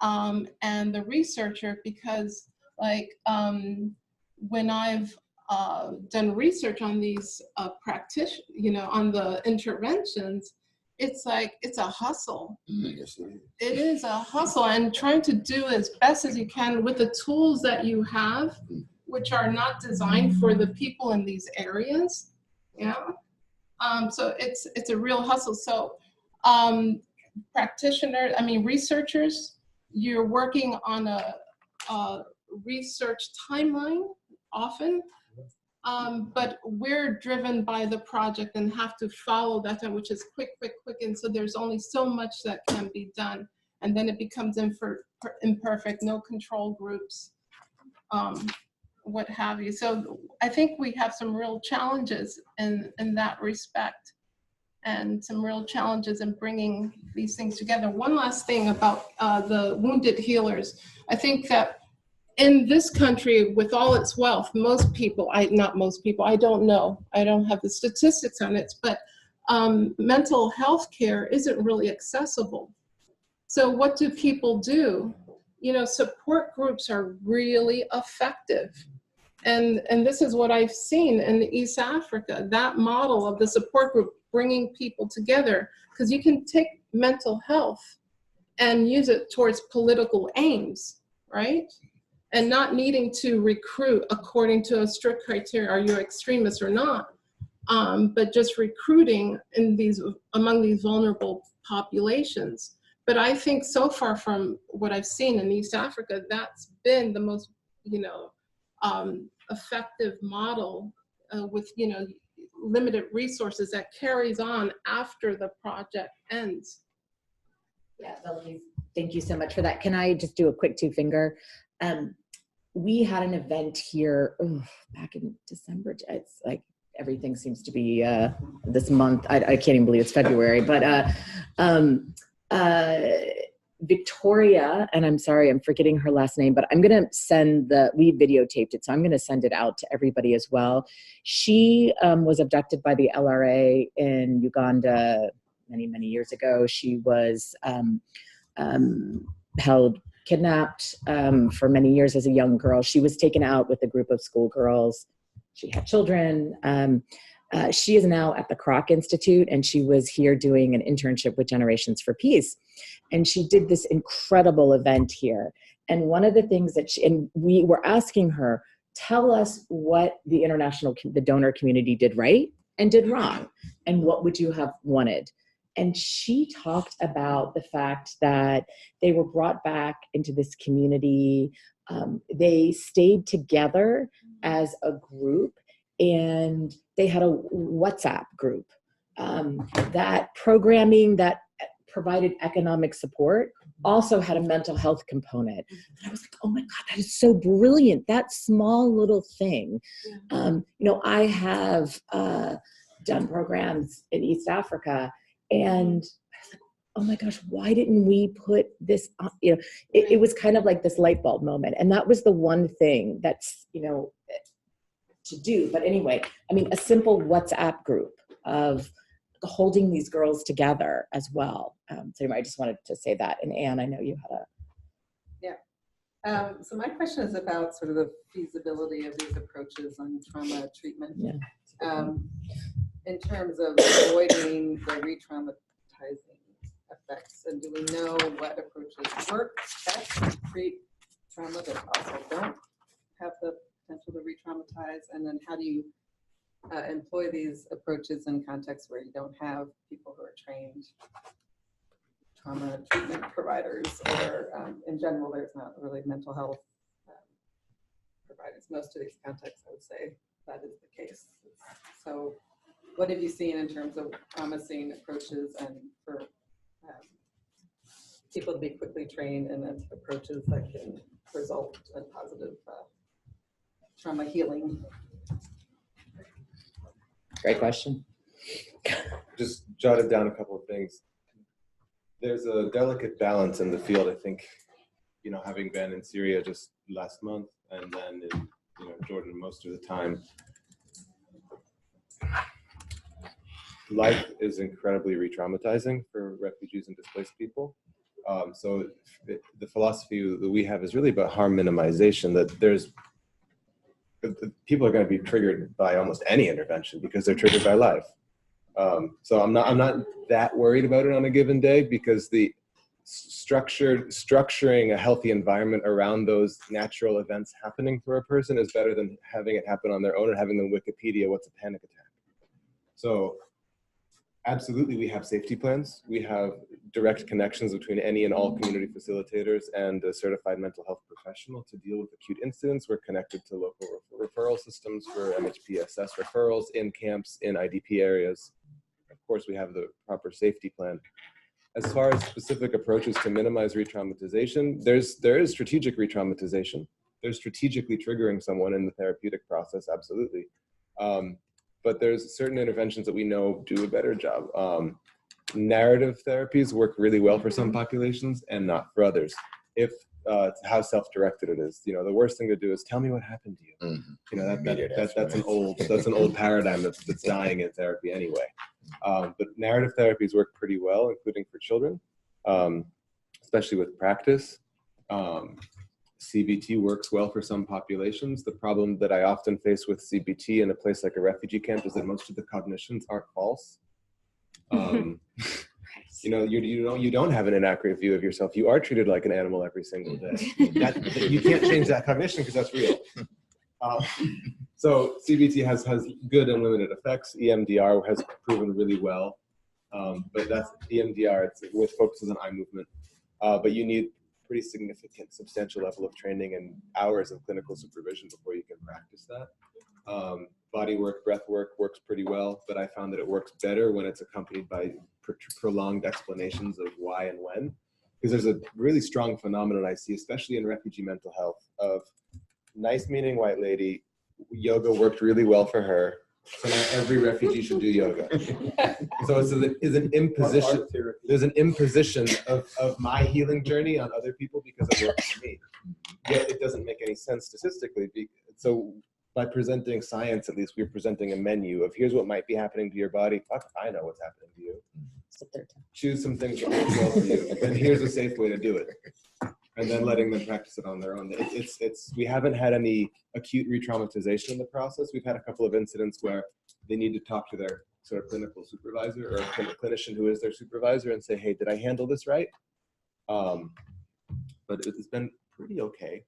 and the researcher, because like when I've done research on these on the interventions, it's like, it's a hustle. Yes, it is. It is a hustle, and trying to do as best as you can with the tools that you have, which are not designed for the people in these areas. Yeah. So it's a real hustle. So practitioners, I mean, researchers, you're working on a research timeline often, but we're driven by the project and have to follow that time, which is quick. And so there's only so much that can be done. And then it becomes imperfect, no control groups, what have you. So I think we have some real challenges in that respect, and some real challenges in bringing these things together. One last thing about the wounded healers. I think that in this country, with all its wealth, most people, not most people, I don't know, I don't have the statistics on it, but mental health care isn't really accessible. So what do people do? You know, support groups are really effective. And this is what I've seen in East Africa, that model of the support group bringing people together, because you can take mental health and use it towards political aims, right? And not needing to recruit according to a strict criteria, are you extremist or not? But just recruiting among these vulnerable populations. But I think so far from what I've seen in East Africa, that's been the most, effective model with, limited resources that carries on after the project ends. Yeah, thank you so much for that. Can I just do a quick two-finger? We had an event here back in December. It's like everything seems to be this month. I can't even believe it's February, but Victoria, and I'm sorry, I'm forgetting her last name, but I'm going to send we videotaped it, so I'm going to send it out to everybody as well. She was abducted by the LRA in Uganda many, many years ago. She was kidnapped for many years as a young girl. She was taken out with a group of schoolgirls. She had children. She is now at the Kroc Institute, and she was here doing an internship with Generations for Peace. And she did this incredible event here. And one of the things that we were asking her, tell us what the donor community did right and did wrong, and what would you have wanted? And she talked about the fact that they were brought back into this community. They stayed together as a group, and they had a WhatsApp group. That programming that provided economic support also had a mental health component. And I was like, oh my God, that is so brilliant. That small little thing. I have done programs in East Africa, and I was like, oh my gosh, why didn't we put this on? It was kind of like this light bulb moment. And that was the one thing that's, to do. But anyway, I mean, a simple WhatsApp group of holding these girls together as well. So anyway, I just wanted to say that. And Anne, I know you had a... Yeah. So my question is about sort of the feasibility of these approaches on trauma treatment. Yeah. In terms of avoiding the re-traumatizing effects. And do we know what approaches work best to treat trauma that also don't have the potential to re-traumatize? And then how do you employ these approaches in contexts where you don't have people who are trained trauma treatment providers, or in general, there's not really mental health providers. Most of these contexts, I would say that is the case. So what have you seen in terms of promising approaches and for people to be quickly trained in approaches that can result in positive trauma healing? Great question. Just jotted down a couple of things. There's a delicate balance in the field, I think, having been in Syria just last month and then in Jordan most of the time. Life is incredibly re-traumatizing for refugees and displaced people. So the philosophy that we have is really about harm minimization, that people are going to be triggered by almost any intervention because they're triggered by life. So I'm not that worried about it on a given day, because the structuring a healthy environment around those natural events happening for a person is better than having it happen on their own and having them Wikipedia what's a panic attack. So absolutely, we have safety plans. We have direct connections between any and all community facilitators and a certified mental health professional to deal with acute incidents. We're connected to local referral systems for MHPSS referrals in camps, in IDP areas. Of course, we have the proper safety plan. As far as specific approaches to minimize re-traumatization, there is strategic re-traumatization. There's strategically triggering someone in the therapeutic process, absolutely. But there's certain interventions that we know do a better job. Narrative therapies work really well for some populations and not for others. If how self-directed it is. You know, the worst thing to do is tell me what happened to you. You know, that's an old paradigm that's dying in therapy anyway. But narrative therapies work pretty well, including for children, especially with practice. CBT works well for some populations. The problem that I often face with CBT in a place like a refugee camp is that most of the cognitions aren't false. You know, you don't have an inaccurate view of yourself. You are treated like an animal every single day. You can't change that cognition because that's real. So CBT has good and limited effects. EMDR has proven really well, but that's EMDR. It's with focuses on eye movement, but you need pretty significant, substantial level of training and hours of clinical supervision before you can practice that. Body work, breath work works pretty well, but I found that it works better when it's accompanied by prolonged explanations of why and when. Because there's a really strong phenomenon I see, especially in refugee mental health, of nice meaning white lady, yoga worked really well for her, so now every refugee should do yoga. So it's an imposition. There's an imposition of my healing journey on other people because it works for me. Yet it doesn't make any sense statistically. So by presenting science, at least we're presenting a menu of here's what might be happening to your body. Fuck, I know what's happening to you. Choose some things that work well for you, and here's a safe way to do it. And then letting them practice it on their own. We haven't had any acute re-traumatization in the process. We've had a couple of incidents where they need to talk to their sort of clinical supervisor or a clinician who is their supervisor and say, hey, did I handle this right? But it's been pretty okay.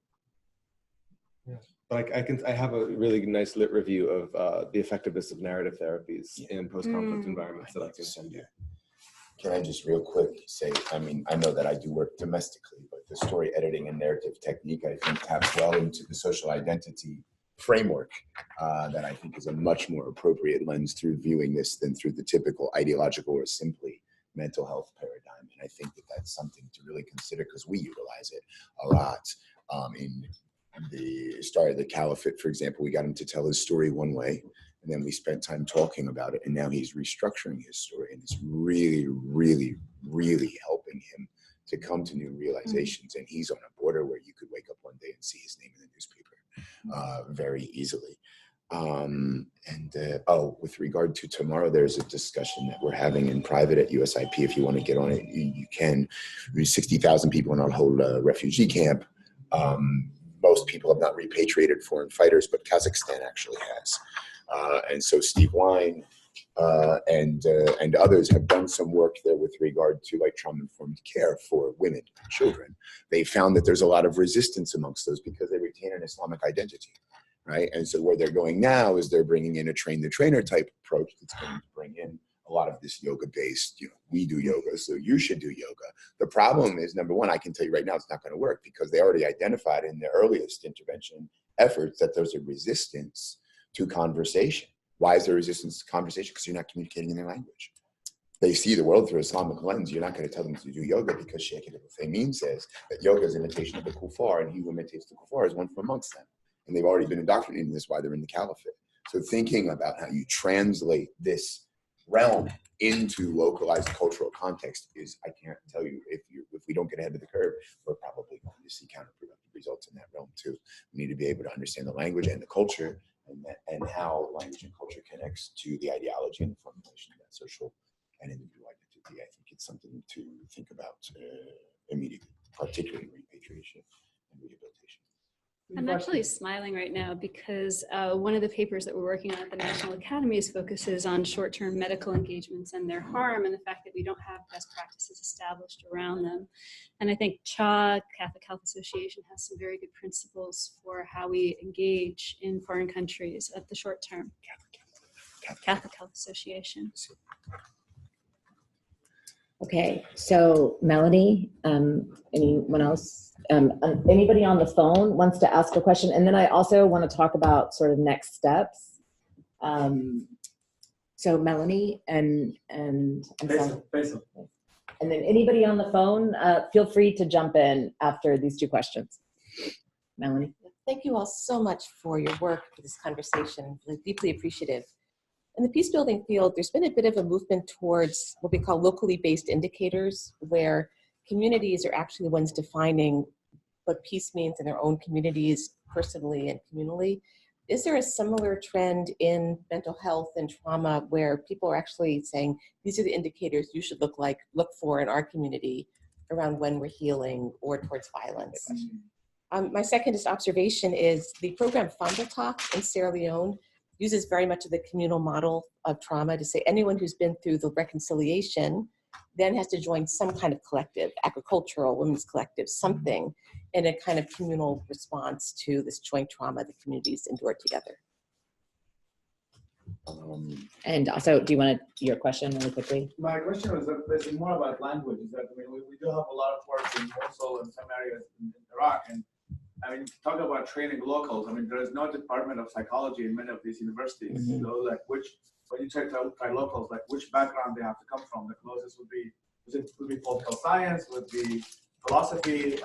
Yeah. But I have a really nice lit review of the effectiveness of narrative therapies in post-conflict environments that I can send you. Can I just real quick say, I mean, I know that I do work domestically, but the story editing and narrative technique, I think, taps well into the social identity framework that I think is a much more appropriate lens through viewing this than through the typical ideological or simply mental health paradigm. And I think that that's something to really consider because we utilize it a lot. In the start of the caliphate, for example, we got him to tell his story one way, and then we spent time talking about it, and now he's restructuring his story, and it's really, really, really helping him to come to new realizations. And he's on a border where you could wake up one day and see his name in the newspaper very easily. With regard to tomorrow, there's a discussion that we're having in private at USIP. If you want to get on it, you can. There's 60,000 people in our whole refugee camp. Most people have not repatriated foreign fighters, but Kazakhstan actually has. And so Steve Wine and others have done some work there with regard to like trauma-informed care for women and children. They found that there's a lot of resistance amongst those because they retain an Islamic identity, right? And so where they're going now is they're bringing in a train-the-trainer type approach that's going to bring in a lot of this yoga-based, we do yoga, so you should do yoga. The problem is, number one, I can tell you right now it's not going to work because they already identified in the earliest intervention efforts that there's a resistance to conversation. Why is there resistance to conversation? Because you're not communicating in their language. They see the world through Islamic lens. You're not going to tell them to do yoga because Sheikh al-Uthaymeen says that yoga is imitation of the kuffar, and he who imitates the kuffar is one from amongst them. And they've already been indoctrinated in this while they're in the caliphate. So thinking about how you translate this realm into localized cultural context is, I can't tell you, if we don't get ahead of the curve, we're probably going to see counterproductive results in that realm too. We need to be able to understand the language and the culture and how language and culture connects to the ideology and the formulation of that social and individual identity. I think it's something to think about immediately, particularly repatriation and rehabilitation. I'm actually smiling right now because one of the papers that we're working on at the National Academies focuses on short-term medical engagements and their harm and the fact that we don't have best practices established around them. And I think CHA, Catholic Health Association, has some very good principles for how we engage in foreign countries at the short term. Catholic Health Association. Okay, so Melanie, anyone else? Anybody on the phone wants to ask a question? And then I also want to talk about sort of next steps. So Melanie and Faisal. And then anybody on the phone, feel free to jump in after these two questions. Melanie. Thank you all so much for your work, for this conversation. Really deeply appreciative. In the peace building field, there's been a bit of a movement towards what we call locally based indicators, where communities are actually the ones defining what peace means in their own communities, personally and communally. Is there a similar trend in mental health and trauma where people are actually saying, these are the indicators you should look for in our community around when we're healing or towards violence? My second observation is the program Fondle Talk in Sierra Leone uses very much of the communal model of trauma to say anyone who's been through the reconciliation then has to join some kind of collective, agricultural, women's collective, something in a kind of communal response to this joint trauma the communities endured together. And also, do you want your question really quickly? My question was basically more about language. Is that we do have a lot of work in Mosul and some areas in Iraq, and I mean, talking about training locals, I mean, there is no department of psychology in many of these universities. Mm-hmm. So, like, when you try locals, like, which background they have to come from? The closest would be political science, would be philosophy,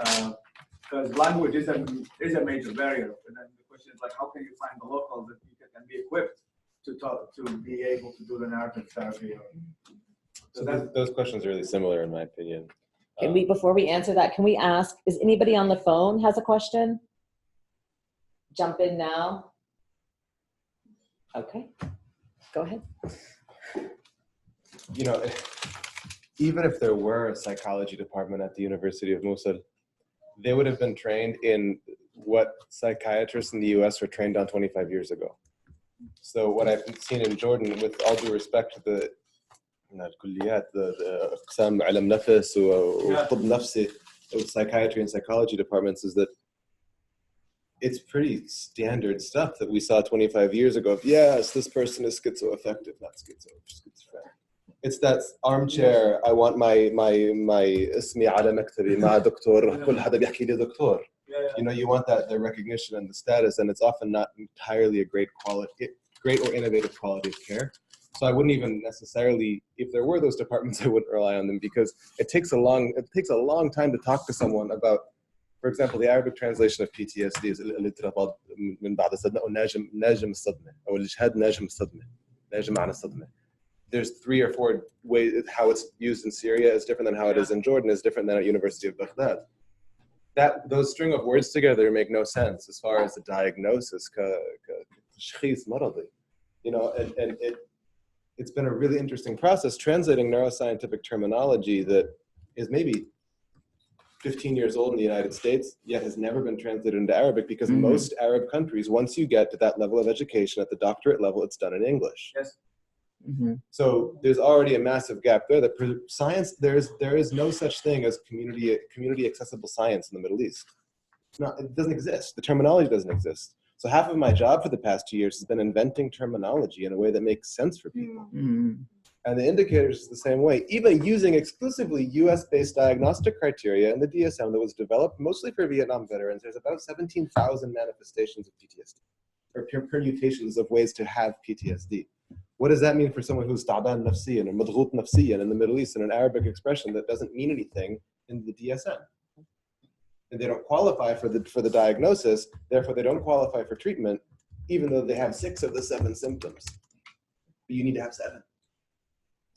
because language is a major barrier. And then the question is, like, how can you find the locals that you can be equipped to be able to do the narrative therapy? So those questions are really similar, in my opinion. Can we, before we answer that, can we ask, is anybody on the phone has a question? Jump in now. Okay, go ahead. You know, even if there were a psychology department at the University of Mosul, they would have been trained in what psychiatrists in the US were trained on 25 years ago. So what I've seen in Jordan, with all due respect to the أقسام علم نفس وطب نفسي psychiatry and psychology departments, is that it's pretty standard stuff that we saw 25 years ago. Yes, this person is schizoaffective, not schizophrenic. It's that armchair, I want my اسمي على مكتبي مع دكتور كل حدا بيحكي لي دكتور. You know, you want the recognition and the status, and it's often not entirely a great or innovative quality of care. So I wouldn't even necessarily, if there were those departments, I wouldn't rely on them, because it takes a long time to talk to someone about, for example, the Arabic translation of PTSD is الاضطرابات من بعد الصدمة أو ناجم الصدمة أو الإجهاد ناجم الصدمة ناجم عن الصدمة. There's 3 or 4 ways how it's used in Syria is different than how it is in Jordan, is different than at University of Baghdad. Those string of words together make no sense as far as the diagnosis. You know, and it's been a really interesting process translating neuroscientific terminology that is maybe 15 years old in the United States, yet has never been translated into Arabic, because most Arab countries, once you get to that level of education at the doctorate level, it's done in English. Yes. So there's already a massive gap there. That science, there is no such thing as community accessible science in the Middle East. It doesn't exist. The terminology doesn't exist. So half of my job for the past 2 years has been inventing terminology in a way that makes sense for people. And the indicators is the same way, even using exclusively US-based diagnostic criteria in the DSM that was developed mostly for Vietnam veterans. There's about 17,000 manifestations of PTSD, or permutations of ways to have PTSD. What does that mean for someone who's ta'ban nafsiyan or madghut nafsiyan in the Middle East, in an Arabic expression that doesn't mean anything in the DSM? And they don't qualify for the diagnosis, therefore they don't qualify for treatment, even though they have 6 of the 7 symptoms. But you need to have 7.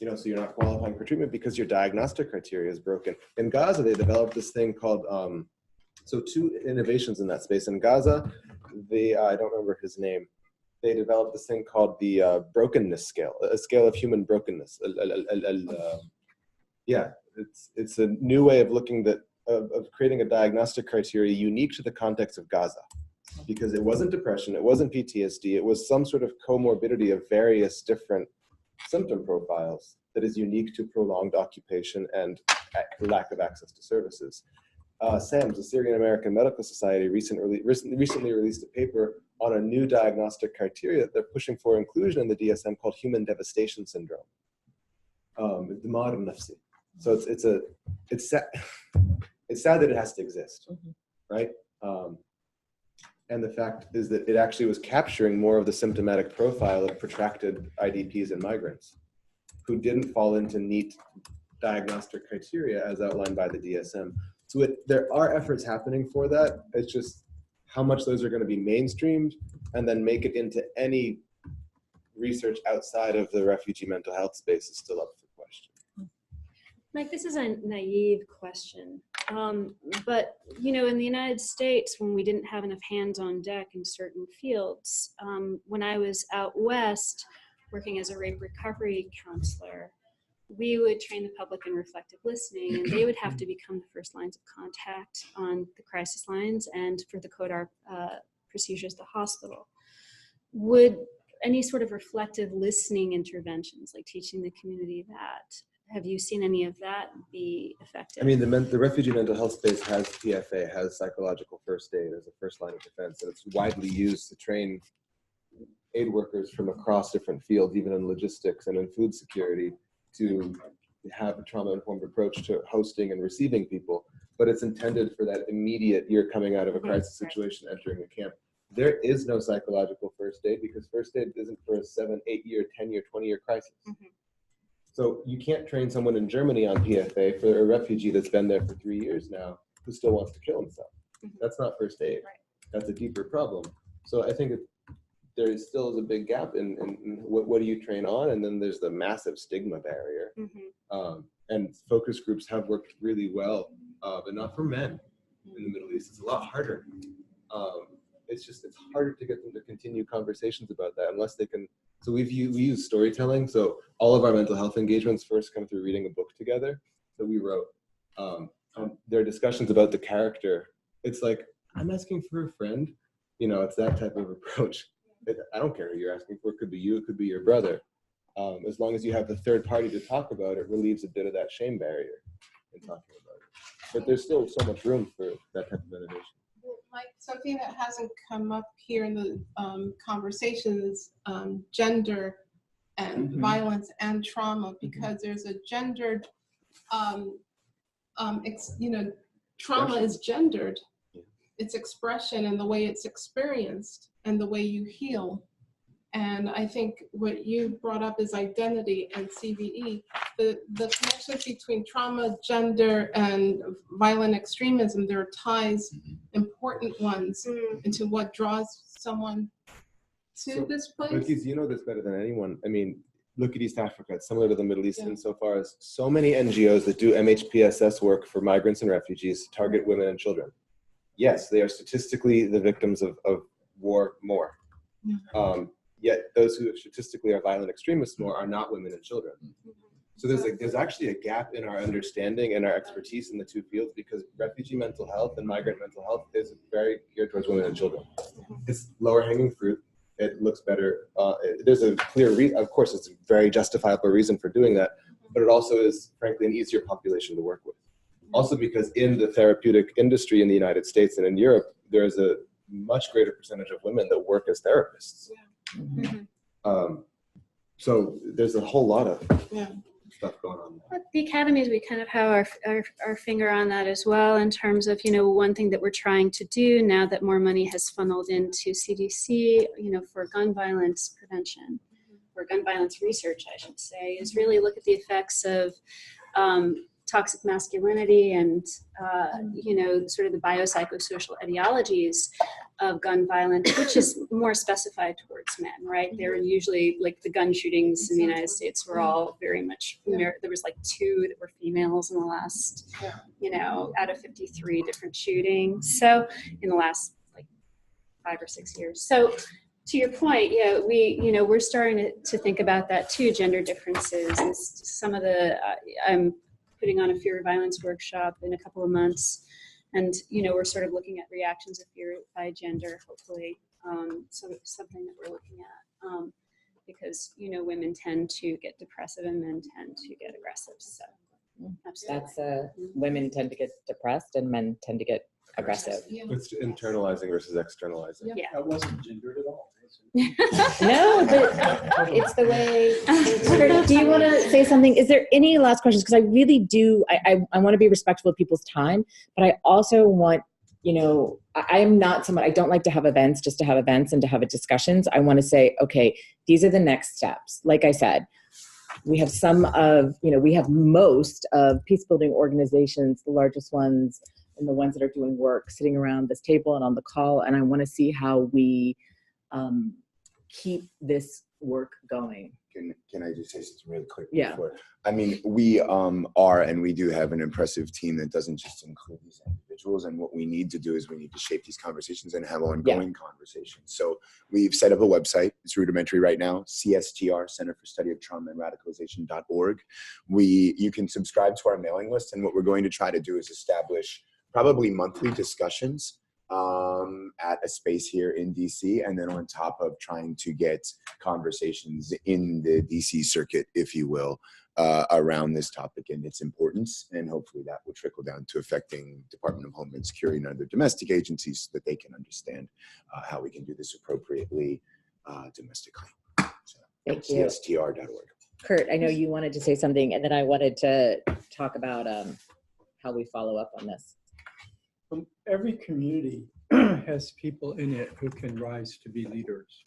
You know, so you're not qualifying for treatment because your diagnostic criteria is broken. In Gaza, they developed this thing called, so 2 innovations in that space. In Gaza, I don't remember his name, they developed this thing called the brokenness scale, a scale of human brokenness. Yeah, it's a new way of looking of creating a diagnostic criteria unique to the context of Gaza. because it wasn't depression, it wasn't PTSD, it was some sort of comorbidity of various different symptom profiles that is unique to prolonged occupation and lack of access to services. SAMS, the Syrian American Medical Society, recently released a paper on a new diagnostic criteria that they're pushing for inclusion in the DSM called human devastation syndrome. The modern nafsi. So it's sad that it has to exist, right? And the fact is that it actually was capturing more of the symptomatic profile of protracted IDPs and migrants who didn't fall into neat diagnostic criteria as outlined by the DSM. So there are efforts happening for that. It's just how much those are going to be mainstreamed and then make it into any research outside of the refugee mental health space is still up for question. Mike, this is a naive question, but you know, in the United States, when we didn't have enough hands on deck in certain fields, when I was out west working as a rape recovery counselor, we would train the public in reflective listening, and they would have to become the first lines of contact on the crisis lines and for the CODAR procedures at the hospital. Would any sort of reflective listening interventions, like teaching the community that, have you seen any of that be effective? I mean, the refugee mental health space has PFA, has psychological first aid as a first line of defense, and it's widely used to train aid workers from across different fields, even in logistics and in food security, to have a trauma-informed approach to hosting and receiving people. But it's intended for that immediate, you're coming out of a crisis situation, entering a camp. There is no psychological first aid because first aid isn't for a 7, 8-year, 10-year, 20-year crisis. So you can't train someone in Germany on PFA for a refugee that's been there for 3 years now who still wants to kill himself. That's not first aid. That's a deeper problem. So I think there still is a big gap in what do you train on, and then there's the massive stigma barrier. And focus groups have worked really well, but not for men in the Middle East. It's a lot harder. It's harder to get them to continue conversations about that unless they can. So we use storytelling. So all of our mental health engagements first come through reading a book together that we wrote. There are discussions about the character. It's like, I'm asking for a friend. You know, it's that type of approach. I don't care who you're asking for. It could be you, it could be your brother. As long as you have the third party to talk about it, relieves a bit of that shame barrier in talking about it. But there's still so much room for that type of innovation. Like something that hasn't come up here in the conversation is gender and violence and trauma, because there's a gendered, trauma is gendered. Its expression and the way it's experienced and the way you heal. And I think what you brought up is identity and CVE. The connections between trauma, gender, and violent extremism, there are ties, important ones, into what draws someone to this place. Look, you know this better than anyone. I mean, look at East Africa. It's similar to the Middle East insofar as so many NGOs that do MHPSS work for migrants and refugees target women and children. Yes, they are statistically the victims of war more. Yet those who statistically are violent extremists more are not women and children. So there's actually a gap in our understanding and our expertise in the two fields, because refugee mental health and migrant mental health is very geared towards women and children. It's lower hanging fruit. It looks better. There's a clear of course, it's a very justifiable reason for doing that, but it also is frankly an easier population to work with. Also because in the therapeutic industry in the United States and in Europe, there's a much greater percentage of women that work as therapists. So there's a whole lot of stuff going on there. At the academies, we kind of have our finger on that as well, in terms of, one thing that we're trying to do now that more money has funneled into CDC, for gun violence prevention, or gun violence research, I should say, is really look at the effects of toxic masculinity and, sort of the biopsychosocial ideologies of gun violence, which is more specified towards men, right? They're usually, like the gun shootings in the United States were all very much, there was like 2 that were females in the last, out of 53 different shootings. So in the last like 5 or 6 years. So to your point, we're starting to think about that too, gender differences, and some of the, I'm putting on a fear of violence workshop in a couple of months And, we're sort of looking at reactions of fear by gender, hopefully, so it's something that we're looking at. Because, women tend to get depressive and men tend to get aggressive. So absolutely. That's women tend to get depressed and men tend to get aggressive. It's internalizing versus externalizing. Yeah. That wasn't gendered at all. No, but it's the way. Kurt, do you want to say something? Is there any last questions? Because I really do, I want to be respectful of people's time, but I also want, I'm not someone, I don't like to have events just to have events and to have discussions. I want to say, okay, these are the next steps. Like I said, we have we have most of peacebuilding organizations, the largest ones and the ones that are doing work sitting around this table and on the call. And I want to see how we keep this work going. Can I just say something really quick? Yeah. Before? I mean, we are, and we do have an impressive team that doesn't just include these individuals. And what we need to do is we need to shape these conversations and have ongoing conversations. So we've set up a website. It's rudimentary right now, CSTR, Center for Study of Trauma and Radicalization.org. You can subscribe to our mailing list. And what we're going to try to do is establish probably monthly discussions at a space here in DC, and then on top of trying to get conversations in the DC circuit, if you will, around this topic and its importance, and hopefully that will trickle down to affecting Department of Homeland Security and other domestic agencies so that they can understand how we can do this appropriately domestically. So, Thank you. CSTR.org. Kurt, I know you wanted to say something, and then I wanted to talk about how we follow up on this. Every community has people in it who can rise to be leaders.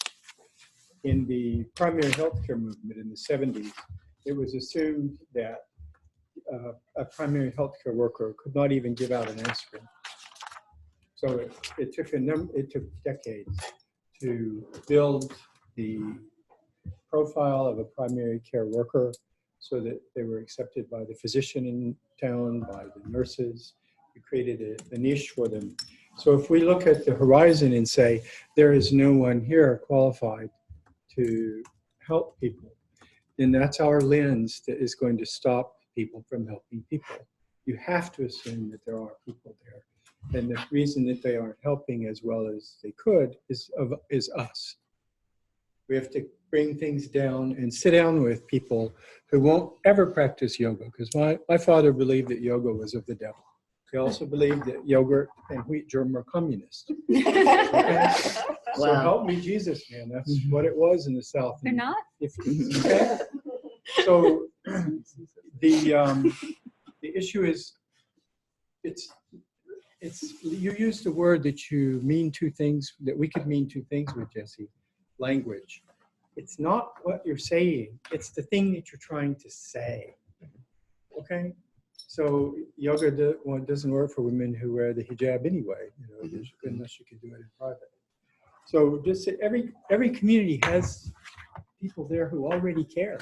In the primary healthcare movement in the 70s, it was assumed that a primary healthcare worker could not even give out an aspirin. So it took decades to build the profile of a primary care worker so that they were accepted by the physician in town, by the nurses. We created a niche for them. So if we look at the horizon and say, there is no one here qualified to help people, then that's our lens that is going to stop people from helping people. You have to assume that there are people there. And the reason that they aren't helping as well as they could is us. We have to bring things down and sit down with people who won't ever practice yoga, because my father believed that yoga was of the devil. He also believed that yogurt and wheat germ were communist. Okay? So help me Jesus, man. That's what it was in the South. They're not? So the issue is, you used a word that you mean two things, that we could mean two things with, Jesse. Language. It's not what you're saying, it's the thing that you're trying to say. Okay? So yoga doesn't work for women who wear the hijab anyway, unless you can do it in private. So just every community has people there who already care,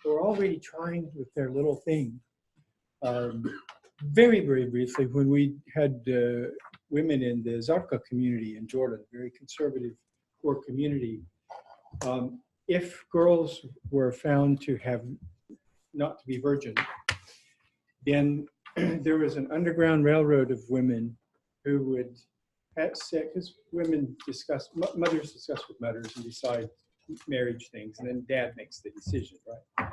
who are already trying with their little thing. Very, very briefly, when we had women in the Zarqa community in Jordan, very conservative, poor community, if girls were found to have not to be virgin, then there was an underground railroad of women who would have sex, because mothers discuss with mothers and decide marriage things, and then dad makes the decision, right?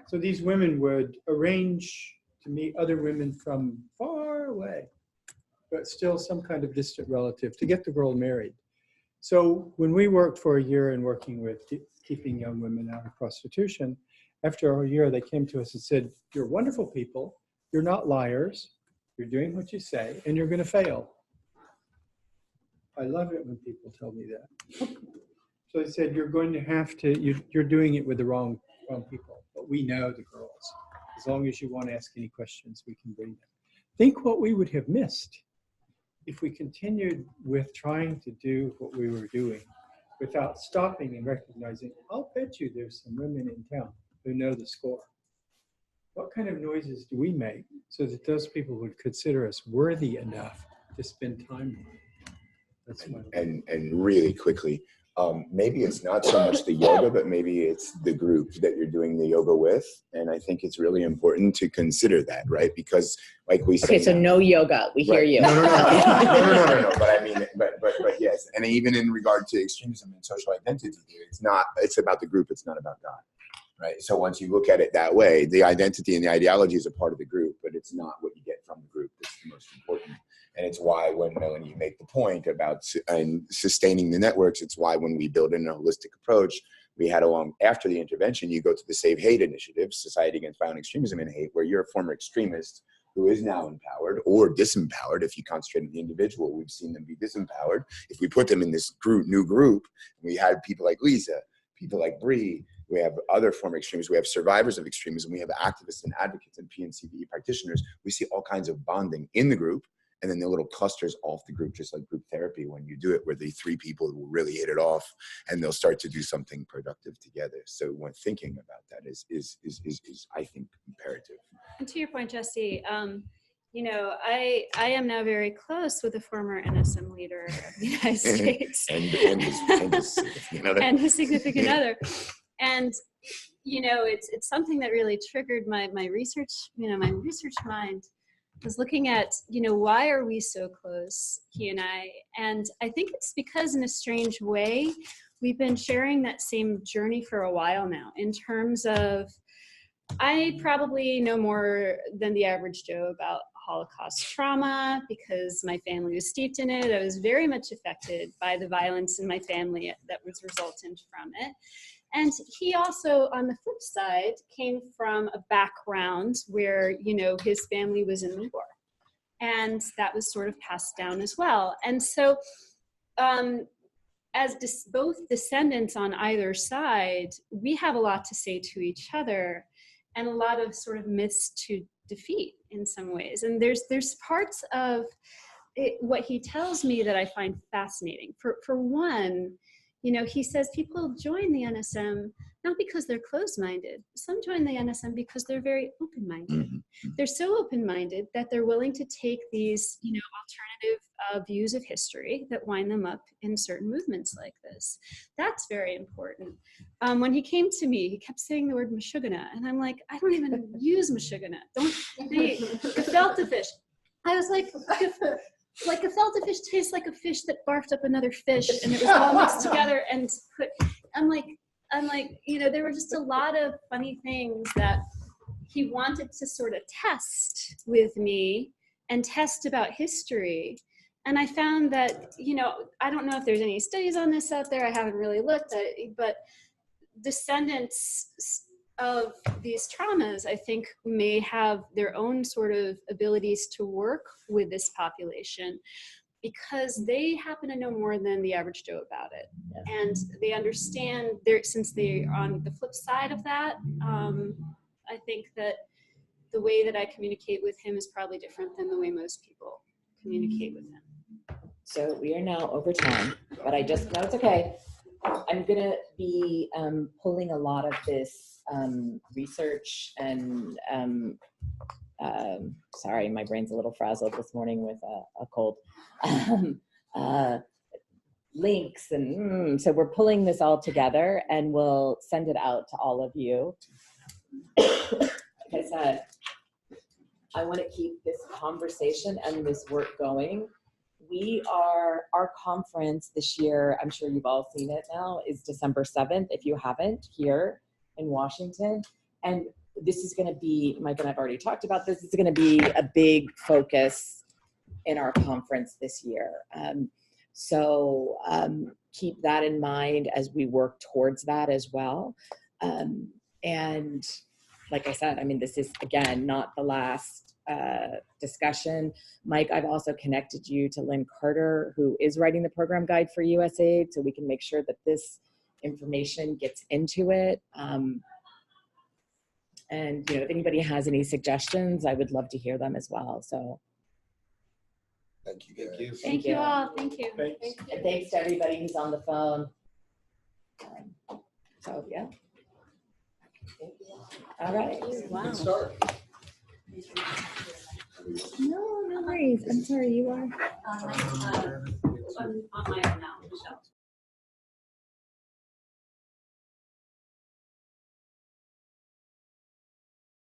So these women would arrange to meet other women from far away, but still some kind of distant relative, to get the girl married. So when we worked for a year in working with keeping young women out of prostitution, after a year they came to us and said, you're wonderful people, you're not liars, you're doing what you say, and you're going to fail. I love it when people tell me that. So they said, you're going to have to, you're doing it with the wrong people, but we know the girls. As long as you want to ask any questions, we can bring them. Think what we would have missed if we continued with trying to do what we were doing without stopping and recognizing, I'll bet you there's some women in town who know the score. What kind of noises do we make so that those people would consider us worthy enough to spend time with? That's and really quickly, maybe it's not so much the yoga, but maybe it's the group that you're doing the yoga with. And I think it's really important to consider that, right? Because like we say, Okay, so no yoga. We hear you. No. But I mean, but yes. And even in regard to extremism and social identity, it's about the group. It's not about God, right? So once you look at it that way, the identity and the ideology is a part of the group, but it's not what you get from the group that's the most important. And it's why when Melanie make the point about sustaining the networks, it's why when we build in a holistic approach, we had after the intervention, you go to the Save Hate initiative, Society Against Violent Extremism and Hate, where you're a former extremist who is now empowered or disempowered. If you concentrate on the individual, we've seen them be disempowered. If we put them in this new group, we had people like Liza, people like Bree, we have other former extremists, we have survivors of extremism, we have activists and advocates and PNCBE practitioners. We see all kinds of bonding in the group. And then the little clusters off the group, just like group therapy, when you do it, where the 3 people will really hit it off and they'll start to do something productive together. So when thinking about that is I think, imperative. And to your point, Jesse, you know, I am now very close with a former NSM leader of the United States. and his significant other. And, you know, it's something that really triggered my research, my research mind. Was looking at, why are we so close, he and I? And I think it's because in a strange way, we've been sharing that same journey for a while now in terms of, I probably know more than the average Joe about Holocaust trauma because my family was steeped in it. I was very much affected by the violence in my family that was resultant from it. And he also, on the flip side, came from a background where, his family was in the war. And that was sort of passed down as well. And so as both descendants on either side, we have a lot to say to each other and a lot of sort of myths to defeat in some ways. And there's parts of what he tells me that I find fascinating. For one, he says people join the NSM not because they're closed-minded. Some join the NSM because they're very open-minded. Mm-hmm. They're so open-minded that they're willing to take these, alternative views of history that wind them up in certain movements like this. That's very important. When he came to me, he kept saying the word Meshuggah, and I'm like, I don't even use Meshuggah. Don't say gefilte fish. I was like gefilte fish tastes like a fish that barfed up another fish, and it was all mixed together and put. I'm like, there were just a lot of funny things that he wanted to sort of test with me and test about history. And I found that, I don't know if there's any studies on this out there. I haven't really looked at it, but descendants of these traumas, I think, may have their own sort of abilities to work with this population because they happen to know more than the average Joe about it. Yeah. And they understand, since they're on the flip side of that, I think that the way that I communicate with him is probably different than the way most people communicate with him. So we are now over time, but no, it's okay. I'm gonna be pulling a lot of this research and sorry, my brain's a little frazzled this morning with a cold. Links and so we're pulling this all together and we'll send it out to all of you. Like I said, I want to keep this conversation and this work going. Our conference this year, I'm sure you've all seen it now, is December 7th, if you haven't, here in Washington. And this is going to be, Mike and I've already talked about this, it's going to be a big focus in our conference this year. So keep that in mind as we work towards that as well. And like I said, this is, again, not the last discussion. Mike, I've also connected you to Lynn Carter, who is writing the program guide for USAID, so we can make sure that this information gets into it. And if anybody has any suggestions, I would love to hear them as well. So thank you. Thank you all. Thank you. Thanks. And thanks to everybody who's on the phone. So yeah. All right. Wow. Good start. No worries. I'm sorry, you are. I'm on my own now, Michelle.